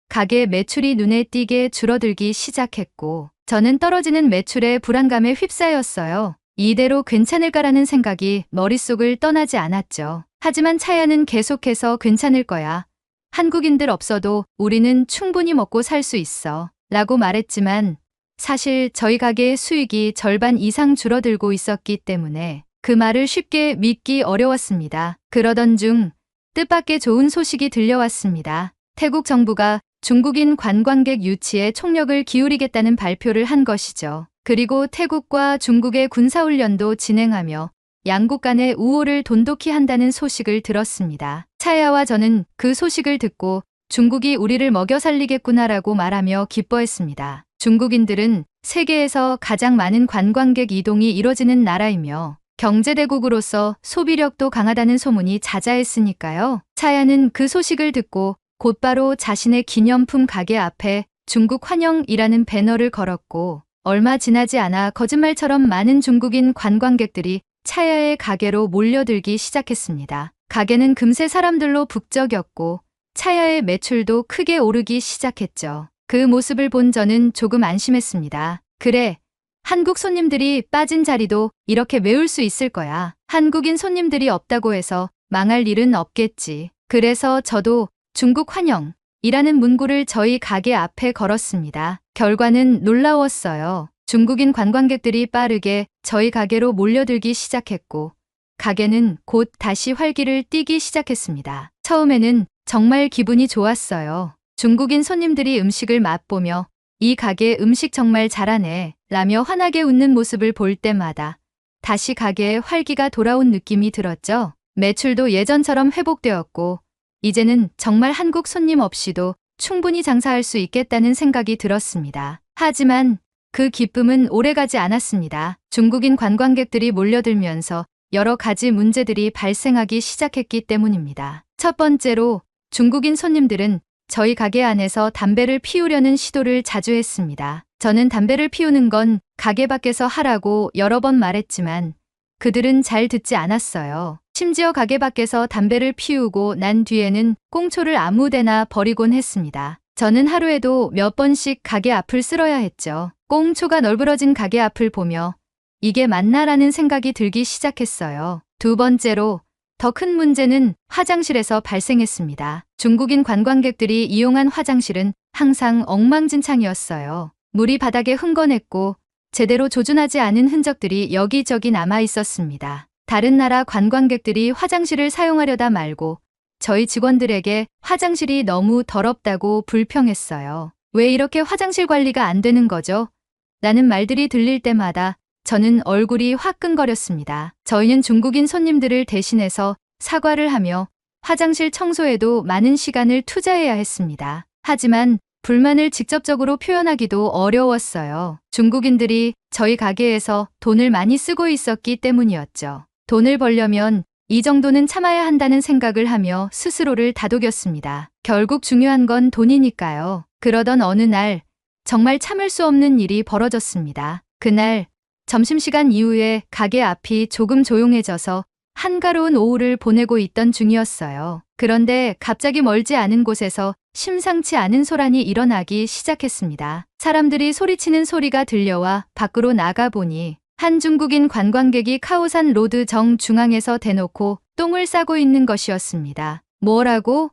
A: 가게 매출이 눈에 띄게 줄어들기 시작했고 저는 떨어지는 매출에 불안감에 휩싸였어요. 이대로 괜찮을까라는 생각이 머릿속을 떠나지 않았죠. 하지만 차야는 계속해서 괜찮을 거야. 한국인들 없어도 우리는 충분히 먹고 살 수 있어. 라고 말했지만 사실 저희 가게의 수익이 절반 이상 줄어들고 있었기 때문에 그 말을 쉽게 믿기 어려웠습니다. 그러던 중 뜻밖의 좋은 소식이 들려왔습니다. 태국 정부가 중국인 관광객 유치에 총력을 기울이겠다는 발표를 한 것이죠. 그리고 태국과 중국의 군사훈련도 진행하며 양국 간의 우호를 돈독히 한다는 소식을 들었습니다. 차야와 저는 그 소식을 듣고 중국이 우리를 먹여 살리겠구나라고 말하며 기뻐했습니다. 중국인들은 세계에서 가장 많은 관광객 이동이 이뤄지는 나라이며 경제대국으로서 소비력도 강하다는 소문이 자자했으니까요. 차야는 그 소식을 듣고 곧바로 자신의 기념품 가게 앞에 중국 환영이라는 배너를 걸었고 얼마 지나지 않아 거짓말처럼 많은 중국인 관광객들이 차야의 가게로 몰려들기 시작했습니다. 가게는 금세 사람들로 북적였고 차야의 매출도 크게 오르기 시작했죠. 그 모습을 본 저는 조금 안심했습니다. 그래, 한국 손님들이 빠진 자리도 이렇게 메울 수 있을 거야. 한국인 손님들이 없다고 해서 망할 일은 없겠지. 그래서 저도 중국 환영이라는 문구를 저희 가게 앞에 걸었습니다. 결과는 놀라웠어요. 중국인 관광객들이 빠르게 저희 가게로 몰려들기 시작했고 가게는 곧 다시 활기를 띠기 시작했습니다. 처음에는 정말 기분이 좋았어요. 중국인 손님들이 음식을 맛보며 이 가게 음식 정말 잘하네 라며 환하게 웃는 모습을 볼 때마다 다시 가게에 활기가 돌아온 느낌이 들었죠. 매출도 예전처럼 회복되었고 이제는 정말 한국 손님 없이도 충분히 장사할 수 있겠다는 생각이 들었습니다. 하지만 그 기쁨은 오래가지 않았습니다. 중국인 관광객들이 몰려들면서 여러 가지 문제들이 발생하기 시작했기 때문입니다. 첫 번째로 중국인 손님들은 저희 가게 안에서 담배를 피우려는 시도를 자주 했습니다. 저는 담배를 피우는 건 가게 밖에서 하라고 여러 번 말했지만 그들은 잘 듣지 않았어요. 심지어 가게 밖에서 담배를 피우고 난 뒤에는 꽁초를 아무데나 버리곤 했습니다. 저는 하루에도 몇 번씩 가게 앞을 쓸어야 했죠. 꽁초가 널브러진 가게 앞을 보며 이게 맞나라는 생각이 들기 시작했어요. 두 번째로 더 큰 문제는 화장실에서 발생했습니다. 중국인 관광객들이 이용한 화장실은 항상 엉망진창이었어요. 물이 바닥에 흥건했고 제대로 조준하지 않은 흔적들이 여기저기 남아 있었습니다. 다른 나라 관광객들이 화장실을 사용하려다 말고 저희 직원들에게 화장실이 너무 더럽다고 불평했어요. 왜 이렇게 화장실 관리가 안 되는 거죠? 라는 말들이 들릴 때마다 저는 얼굴이 화끈거렸습니다. 저희는 중국인 손님들을 대신해서 사과를 하며 화장실 청소에도 많은 시간을 투자해야 했습니다. 하지만 불만을 직접적으로 표현하기도 어려웠어요. 중국인들이 저희 가게에서 돈을 많이 쓰고 있었기 때문이었죠. 돈을 벌려면 이 정도는 참아야 한다는 생각을 하며 스스로를 다독였습니다. 결국 중요한 건 돈이니까요. 그러던 어느 날 정말 참을 수 없는 일이 벌어졌습니다. 그날 점심시간 이후에 가게 앞이 조금 조용해져서 한가로운 오후를 보내고 있던 중이었어요. 그런데 갑자기 멀지 않은 곳에서 심상치 않은 소란이 일어나기 시작했습니다. 사람들이 소리치는 소리가 들려와 밖으로 나가보니 한 중국인 관광객이 카오산 로드 정중앙에서 대놓고 똥을 싸고 있는 것이었습니다. 뭐라고?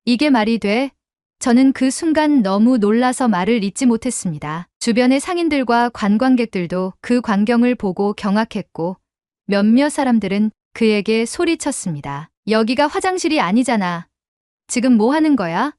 A: 이게 말이 돼? 저는 그 순간 너무 놀라서 말을 잇지 못했습니다. 주변의 상인들과 관광객들도 그 광경을 보고 경악했고 몇몇 사람들은 그에게 소리쳤습니다. 여기가 화장실이 아니잖아. 지금 뭐 하는 거야?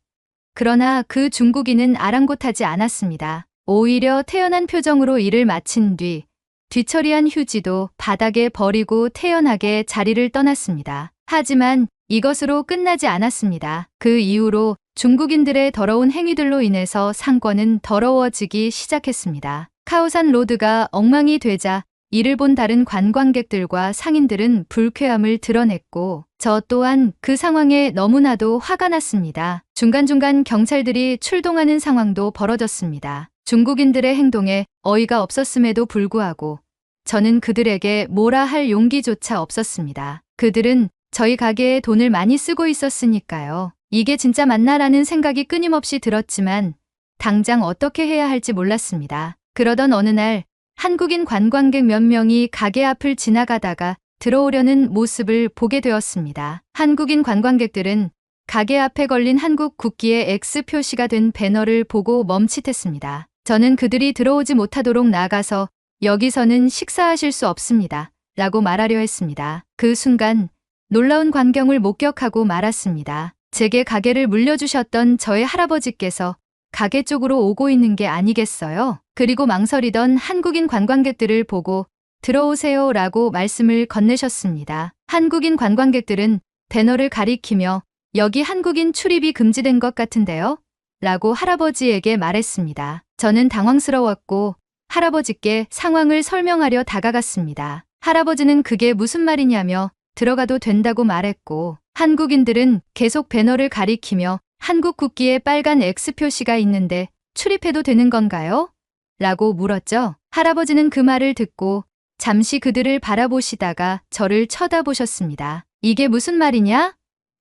A: 그러나 그 중국인은 아랑곳하지 않았습니다. 오히려 태연한 표정으로 일을 마친 뒤 뒤처리한 휴지도 바닥에 버리고 태연하게 자리를 떠났습니다. 하지만 이것으로 끝나지 않았습니다. 그 이후로 중국인들의 더러운 행위들로 인해서 상권은 더러워지기 시작했습니다. 카오산 로드가 엉망이 되자 이를 본 다른 관광객들과 상인들은 불쾌함을 드러냈고 저 또한 그 상황에 너무나도 화가 났습니다. 중간중간 경찰들이 출동하는 상황도 벌어졌습니다. 중국인들의 행동에 어이가 없었음에도 불구하고 저는 그들에게 뭐라 할 용기조차 없었습니다. 그들은 저희 가게에 돈을 많이 쓰고 있었으니까요. 이게 진짜 맞나라는 생각이 끊임없이 들었지만 당장 어떻게 해야 할지 몰랐습니다. 그러던 어느 날 한국인 관광객 몇 명이 가게 앞을 지나가다가 들어오려는 모습을 보게 되었습니다. 한국인 관광객들은 가게 앞에 걸린 한국 국기의 X 표시가 된 배너를 보고 멈칫했습니다. 저는 그들이 들어오지 못하도록 나가서 여기서는 식사하실 수 없습니다. 라고 말하려 했습니다. 그 순간 놀라운 광경을 목격하고 말았습니다. 제게 가게를 물려주셨던 저의 할아버지께서 가게 쪽으로 오고 있는 게 아니겠어요? 그리고 망설이던 한국인 관광객들을 보고 들어오세요 라고 말씀을 건네셨습니다. 한국인 관광객들은 배너를 가리키며 여기 한국인 출입이 금지된 것 같은데요? 라고 할아버지에게 말했습니다. 저는 당황스러웠고 할아버지께 상황을 설명하려 다가갔습니다. 할아버지는 그게 무슨 말이냐며 들어가도 된다고 말했고 한국인들은 계속 배너를 가리키며 한국 국기에 빨간 X 표시가 있는데 출입해도 되는 건가요? 라고 물었죠. 할아버지는 그 말을 듣고 잠시 그들을 바라보시다가 저를 쳐다보셨습니다. 이게 무슨 말이냐?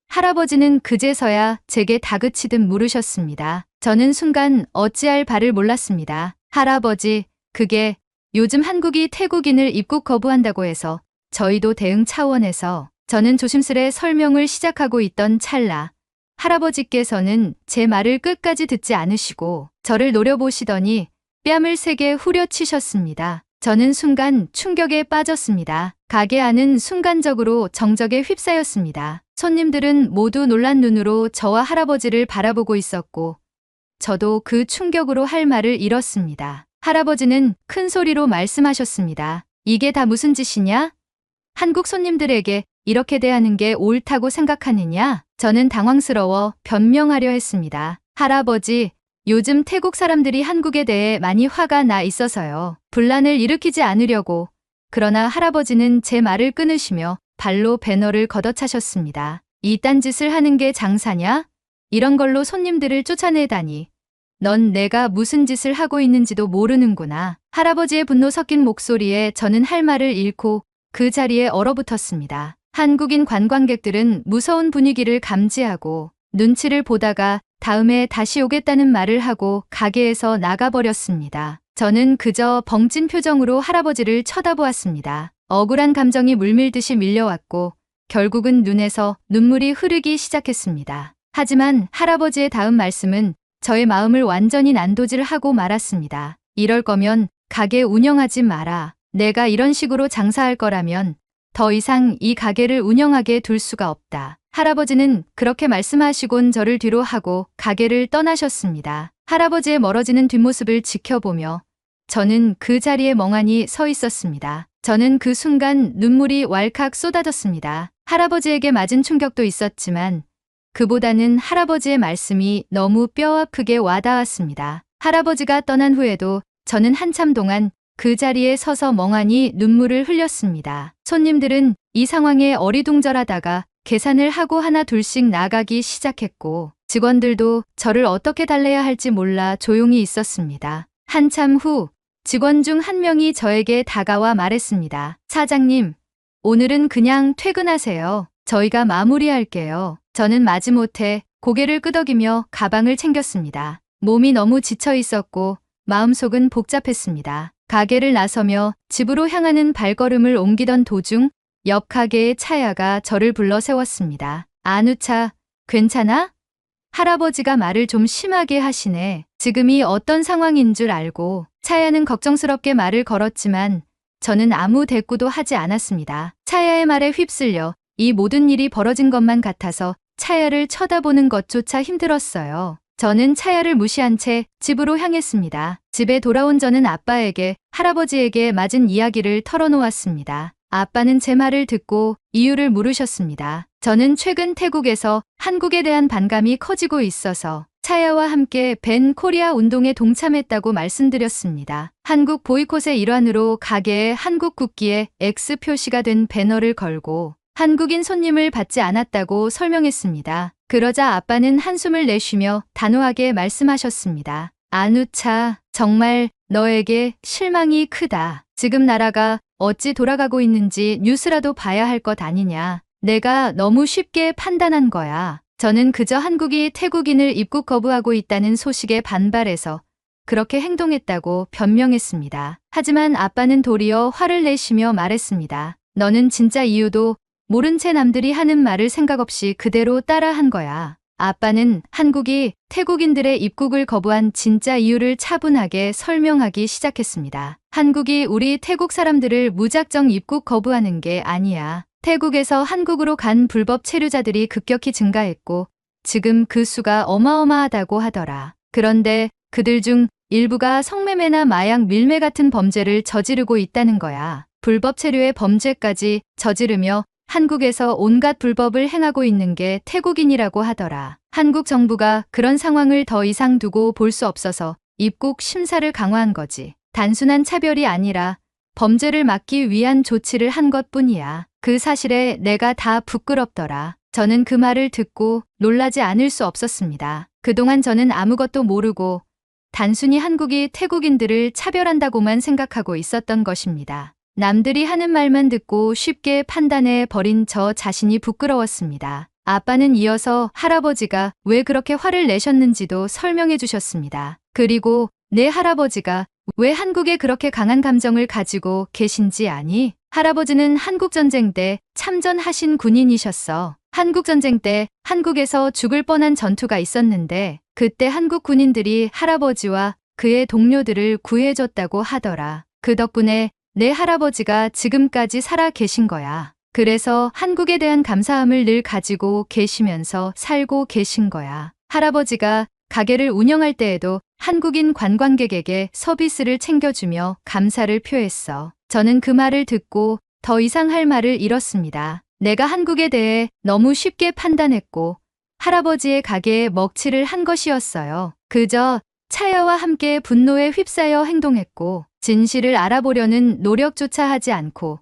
A: 할아버지는 그제서야 제게 다그치듯 물으셨습니다. 저는 순간 어찌할 바를 몰랐습니다. 할아버지, 그게 요즘 한국이 태국인을 입국 거부한다고 해서 저희도 대응 차원에서 저는 조심스레 설명을 시작하고 있던 찰나 할아버지께서는 제 말을 끝까지 듣지 않으시고 저를 노려보시더니 뺨을 세게 후려치셨습니다. 저는 순간 충격에 빠졌습니다. 가게 안은 순간적으로 정적에 휩싸였습니다. 손님들은 모두 놀란 눈으로 저와 할아버지를 바라보고 있었고 저도 그 충격으로 할 말을 잃었습니다. 할아버지는 큰 소리로 말씀하셨습니다. 이게 다 무슨 짓이냐? 한국 손님들에게 이렇게 대하는 게 옳다고 생각하느냐? 저는 당황스러워 변명하려 했습니다. 할아버지, 요즘 태국 사람들이 한국에 대해 많이 화가 나 있어서요. 분란을 일으키지 않으려고. 그러나 할아버지는 제 말을 끊으시며 발로 배너를 걷어차셨습니다. 이딴 짓을 하는 게 장사냐? 이런 걸로 손님들을 쫓아내다니. 넌 내가 무슨 짓을 하고 있는지도 모르는구나. 할아버지의 분노 섞인 목소리에 저는 할 말을 잃고 그 자리에 얼어붙었습니다. 한국인 관광객들은 무서운 분위기를 감지하고 눈치를 보다가 다음에 다시 오겠다는 말을 하고 가게에서 나가버렸습니다. 저는 그저 벙찐 표정으로 할아버지를 쳐다보았습니다. 억울한 감정이 물밀듯이 밀려왔고 결국은 눈에서 눈물이 흐르기 시작했습니다. 하지만 할아버지의 다음 말씀은 저의 마음을 완전히 난도질하고 말았습니다. 이럴 거면 가게 운영하지 마라. 내가 이런 식으로 장사할 거라면 더 이상 이 가게를 운영하게 둘 수가 없다. 할아버지는 그렇게 말씀하시곤 저를 뒤로 하고 가게를 떠나셨습니다. 할아버지의 멀어지는 뒷모습을 지켜보며 저는 그 자리에 멍하니 서 있었습니다. 저는 그 순간 눈물이 왈칵 쏟아졌습니다. 할아버지에게 맞은 충격도 있었지만 그보다는 할아버지의 말씀이 너무 뼈아프게 와닿았습니다. 할아버지가 떠난 후에도 저는 한참 동안 그 자리에 서서 멍하니 눈물을 흘렸습니다. 손님들은 이 상황에 어리둥절하다가 계산을 하고 하나 둘씩 나가기 시작했고 직원들도 저를 어떻게 달래야 할지 몰라 조용히 있었습니다. 한참 후 직원 중 한 명이 저에게 다가와 말했습니다. 사장님, 오늘은 그냥 퇴근하세요. 저희가 마무리할게요. 저는 마지못해 고개를 끄덕이며 가방을 챙겼습니다. 몸이 너무 지쳐 있었고 마음속은 복잡했습니다. 가게를 나서며 집으로 향하는 발걸음을 옮기던 도중 옆 가게의 차야가 저를 불러 세웠습니다. 안우차, 괜찮아? 할아버지가 말을 좀 심하게 하시네. 지금이 어떤 상황인 줄 알고. 차야는 걱정스럽게 말을 걸었지만 저는 아무 대꾸도 하지 않았습니다. 차야의 말에 휩쓸려 이 모든 일이 벌어진 것만 같아서 차야를 쳐다보는 것조차 힘들었어요. 저는 차야를 무시한 채 집으로 향했습니다. 집에 돌아온 저는 아빠에게 할아버지에게 맞은 이야기를 털어놓았습니다. 아빠는 제 말을 듣고 이유를 물으셨습니다. 저는 최근 태국에서 한국에 대한 반감이 커지고 있어서 차야와 함께 벤 코리아 운동에 동참했다고 말씀드렸습니다. 한국 보이콧의 일환으로 가게에 한국 국기에 X 표시가 된 배너를 걸고 한국인 손님을 받지 않았다고 설명했습니다. 그러자 아빠는 한숨을 내쉬며 단호하게 말씀하셨습니다. 안우차, 정말 너에게 실망이 크다. 지금 나라가 어찌 돌아가고 있는지 뉴스라도 봐야 할 것 아니냐. 내가 너무 쉽게 판단한 거야. 저는 그저 한국이 태국인을 입국 거부하고 있다는 소식에 반발해서 그렇게 행동했다고 변명했습니다. 하지만 아빠는 도리어 화를 내시며 말했습니다. 너는 진짜 이유도 모른 채 남들이 하는 말을 생각 없이 그대로 따라한 거야. 아빠는 한국이 태국인들의 입국을 거부한 진짜 이유를 차분하게 설명하기 시작했습니다. 한국이 우리 태국 사람들을 무작정 입국 거부하는 게 아니야. 태국에서 한국으로 간 불법 체류자들이 급격히 증가했고 지금 그 수가 어마어마하다고 하더라. 그런데 그들 중 일부가 성매매나 마약 밀매 같은 범죄를 저지르고 있다는 거야. 불법 체류의 범죄까지 저지르며 한국에서 온갖 불법을 행하고 있는 게 태국인이라고 하더라. 한국 정부가 그런 상황을 더 이상 두고 볼 수 없어서 입국 심사를 강화한 거지. 단순한 차별이 아니라 범죄를 막기 위한 조치를 한 것뿐이야. 그 사실에 내가 다 부끄럽더라. 저는 그 말을 듣고 놀라지 않을 수 없었습니다. 그동안 저는 아무것도 모르고 단순히 한국이 태국인들을 차별한다고만 생각하고 있었던 것입니다. 남들이 하는 말만 듣고 쉽게 판단해 버린 저 자신이 부끄러웠습니다. 아빠는 이어서 할아버지가 왜 그렇게 화를 내셨는지도 설명해 주셨습니다. 그리고 내 할아버지가 왜 한국에 그렇게 강한 감정을 가지고 계신지 아니? 할아버지는 한국전쟁 때 참전하신 군인이셨어. 한국전쟁 때 한국에서 죽을 뻔한 전투가 있었는데 그때 한국 군인들이 할아버지와 그의 동료들을 구해줬다고 하더라. 그 덕분에 내 할아버지가 지금까지 살아 계신 거야. 그래서 한국에 대한 감사함을 늘 가지고 계시면서 살고 계신 거야. 할아버지가 가게를 운영할 때에도 한국인 관광객에게 서비스를 챙겨주며 감사를 표했어. 저는 그 말을 듣고 더 이상 할 말을 잃었습니다. 내가 한국에 대해 너무 쉽게 판단했고 할아버지의 가게에 먹칠을 한 것이었어요. 그저 차야와 함께 분노에 휩싸여 행동했고 진실을 알아보려는 노력조차 하지 않고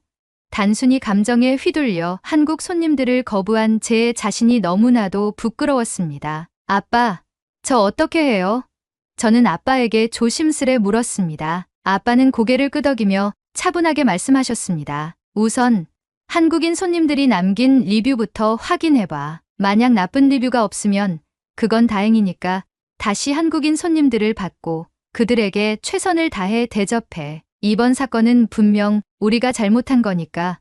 A: 단순히 감정에 휘둘려 한국 손님들을 거부한 제 자신이 너무나도 부끄러웠습니다. 아빠, 저 어떻게 해요? 저는 아빠에게 조심스레 물었습니다. 아빠는 고개를 끄덕이며 차분하게 말씀하셨습니다. 우선 한국인 손님들이 남긴 리뷰부터 확인해봐. 만약 나쁜 리뷰가 없으면 그건 다행이니까 다시 한국인 손님들을 받고 그들에게 최선을 다해 대접해. 이번 사건은 분명 우리가 잘못한 거니까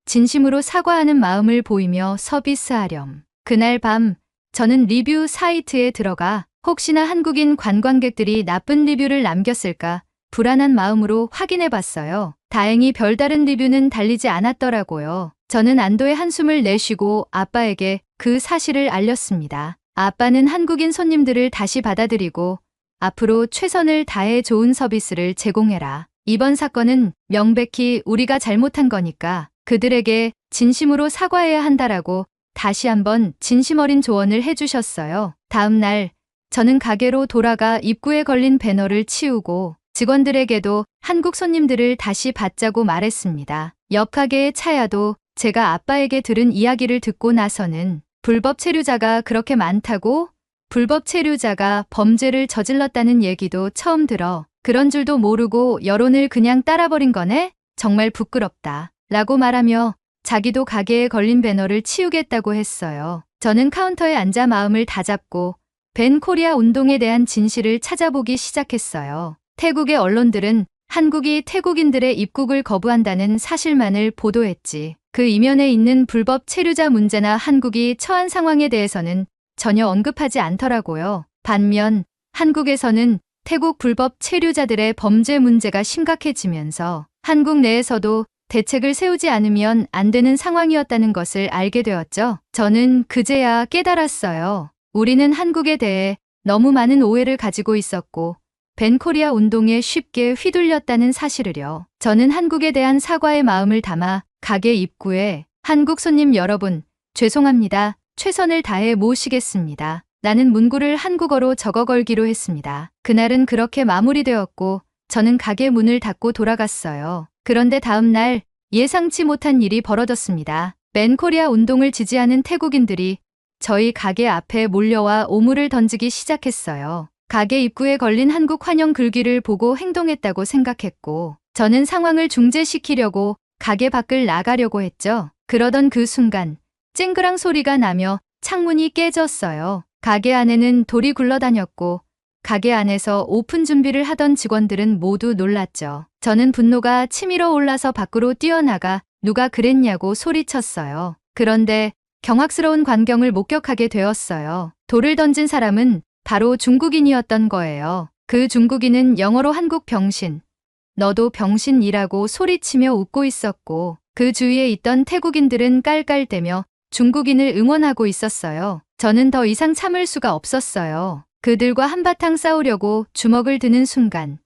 A: 진심으로 사과하는 마음을 보이며 서비스하렴. 그날 밤 저는 리뷰 사이트에 들어가 혹시나 한국인 관광객들이 나쁜 리뷰를 남겼을까 불안한 마음으로 확인해 봤어요. 다행히 별다른 리뷰는 달리지 않았더라고요. 저는 안도의 한숨을 내쉬고 아빠에게 그 사실을 알렸습니다. 아빠는 한국인 손님들을 다시 받아들이고 앞으로 최선을 다해 좋은 서비스를 제공해라. 이번 사건은 명백히 우리가 잘못한 거니까 그들에게 진심으로 사과해야 한다라고 다시 한번 진심 어린 조언을 해주셨어요. 다음 날 저는 가게로 돌아가 입구에 걸린 배너를 치우고 직원들에게도 한국 손님들을 다시 받자고 말했습니다. 옆 가게의 차야도 제가 아빠에게 들은 이야기를 듣고 나서는 불법 체류자가 그렇게 많다고 불법 체류자가 범죄를 저질렀다는 얘기도 처음 들어 그런 줄도 모르고 여론을 그냥 따라버린 거네? 정말 부끄럽다. 라고 말하며 자기도 가게에 걸린 배너를 치우겠다고 했어요. 저는 카운터에 앉아 마음을 다잡고 벤 코리아 운동에 대한 진실을 찾아보기 시작했어요. 태국의 언론들은 한국이 태국인들의 입국을 거부한다는 사실만을 보도했지. 그 이면에 있는 불법 체류자 문제나 한국이 처한 상황에 대해서는 전혀 언급하지 않더라고요. 반면 한국에서는 태국 불법 체류자들의 범죄 문제가 심각해지면서 한국 내에서도 대책을 세우지 않으면 안 되는 상황이었다는 것을 알게 되었죠. 저는 그제야 깨달았어요. 우리는 한국에 대해 너무 많은 오해를 가지고 있었고 벤 코리아 운동에 쉽게 휘둘렸다는 사실을요. 저는 한국에 대한 사과의 마음을 담아 가게 입구에 한국 손님 여러분, 죄송합니다. 최선을 다해 모시겠습니다. 라는 문구를 한국어로 적어 걸기로 했습니다. 그날은 그렇게 마무리되었고 저는 가게 문을 닫고 돌아갔어요. 그런데 다음 날 예상치 못한 일이 벌어졌습니다. 벤 코리아 운동을 지지하는 태국인들이 저희 가게 앞에 몰려와 오물을 던지기 시작했어요. 가게 입구에 걸린 한국 환영 글귀를 보고 행동했다고 생각했고 저는 상황을 중재시키려고 가게 밖을 나가려고 했죠. 그러던 그 순간 쨍그랑 소리가 나며 창문이 깨졌어요. 가게 안에는 돌이 굴러다녔고 가게 안에서 오픈 준비를 하던 직원들은 모두 놀랐죠. 저는 분노가 치밀어 올라서 밖으로 뛰어나가 누가 그랬냐고 소리쳤어요. 그런데 경악스러운 광경을 목격하게 되었어요. 돌을 던진 사람은 바로 중국인이었던 거예요. 그 중국인은 영어로 한국 병신, 너도 병신이라고 소리치며 웃고 있었고 그 주위에 있던 태국인들은 깔깔대며 중국인을 응원하고 있었어요. 저는 더 이상 참을 수가 없었어요. 그들과 한바탕 싸우려고 주먹을 드는 순간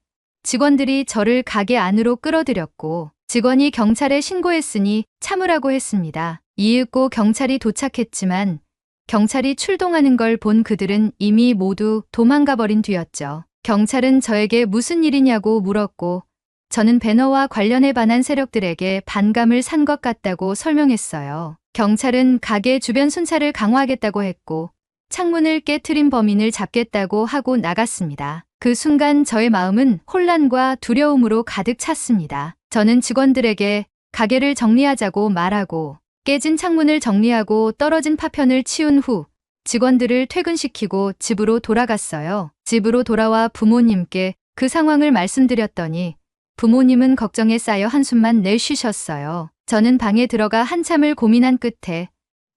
A: 직원들이 저를 가게 안으로 끌어들였고 직원이 경찰에 신고했으니 참으라고 했습니다. 이윽고 경찰이 도착했지만 경찰이 출동하는 걸 본 그들은 이미 모두 도망가 버린 뒤였죠. 경찰은 저에게 무슨 일이냐고 물었고 저는 배너와 관련해 반한 세력들에게 반감을 산 것 같다고 설명했어요. 경찰은 가게 주변 순찰을 강화하겠다고 했고 창문을 깨트린 범인을 잡겠다고 하고 나갔습니다. 그 순간 저의 마음은 혼란과 두려움으로 가득 찼습니다. 저는 직원들에게 가게를 정리하자고 말하고 깨진 창문을 정리하고 떨어진 파편을 치운 후 직원들을 퇴근시키고 집으로 돌아갔어요. 집으로 돌아와 부모님께 그 상황을 말씀드렸더니 부모님은 걱정에 쌓여 한숨만 내쉬셨어요. 저는 방에 들어가 한참을 고민한 끝에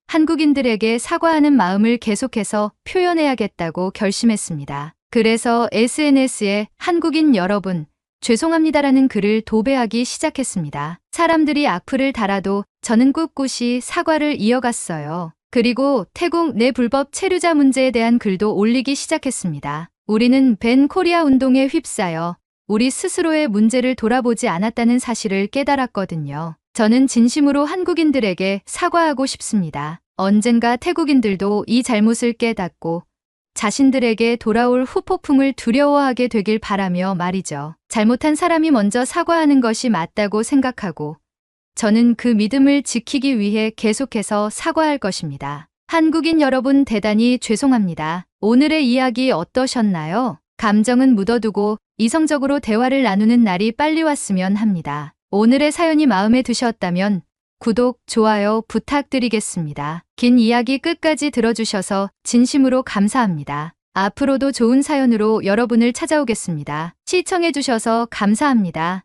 A: 한국인들에게 사과하는 마음을 계속해서 표현해야겠다고 결심했습니다. 그래서 SNS에 한국인 여러분, 죄송합니다라는 글을 도배하기 시작했습니다. 사람들이 악플을 달아도 저는 꿋꿋이 사과를 이어갔어요. 그리고 태국 내 불법 체류자 문제에 대한 글도 올리기 시작했습니다. 우리는 벤 코리아 운동에 휩싸여 우리 스스로의 문제를 돌아보지 않았다는 사실을 깨달았거든요. 저는 진심으로 한국인들에게 사과하고 싶습니다. 언젠가 태국인들도 이 잘못을 깨닫고 자신들에게 돌아올 후폭풍을 두려워하게 되길 바라며 말이죠. 잘못한 사람이 먼저 사과하는 것이 맞다고 생각하고 저는 그 믿음을 지키기 위해 계속해서 사과할 것입니다. 한국인 여러분 대단히 죄송합니다. 오늘의 이야기 어떠셨나요? 감정은 묻어두고 이성적으로 대화를 나누는 날이 빨리 왔으면 합니다. 오늘의 사연이 마음에 드셨다면 구독, 좋아요 부탁드리겠습니다. 긴 이야기 끝까지 들어주셔서 진심으로 감사합니다. 앞으로도 좋은 사연으로 여러분을 찾아오겠습니다. 시청해주셔서 감사합니다.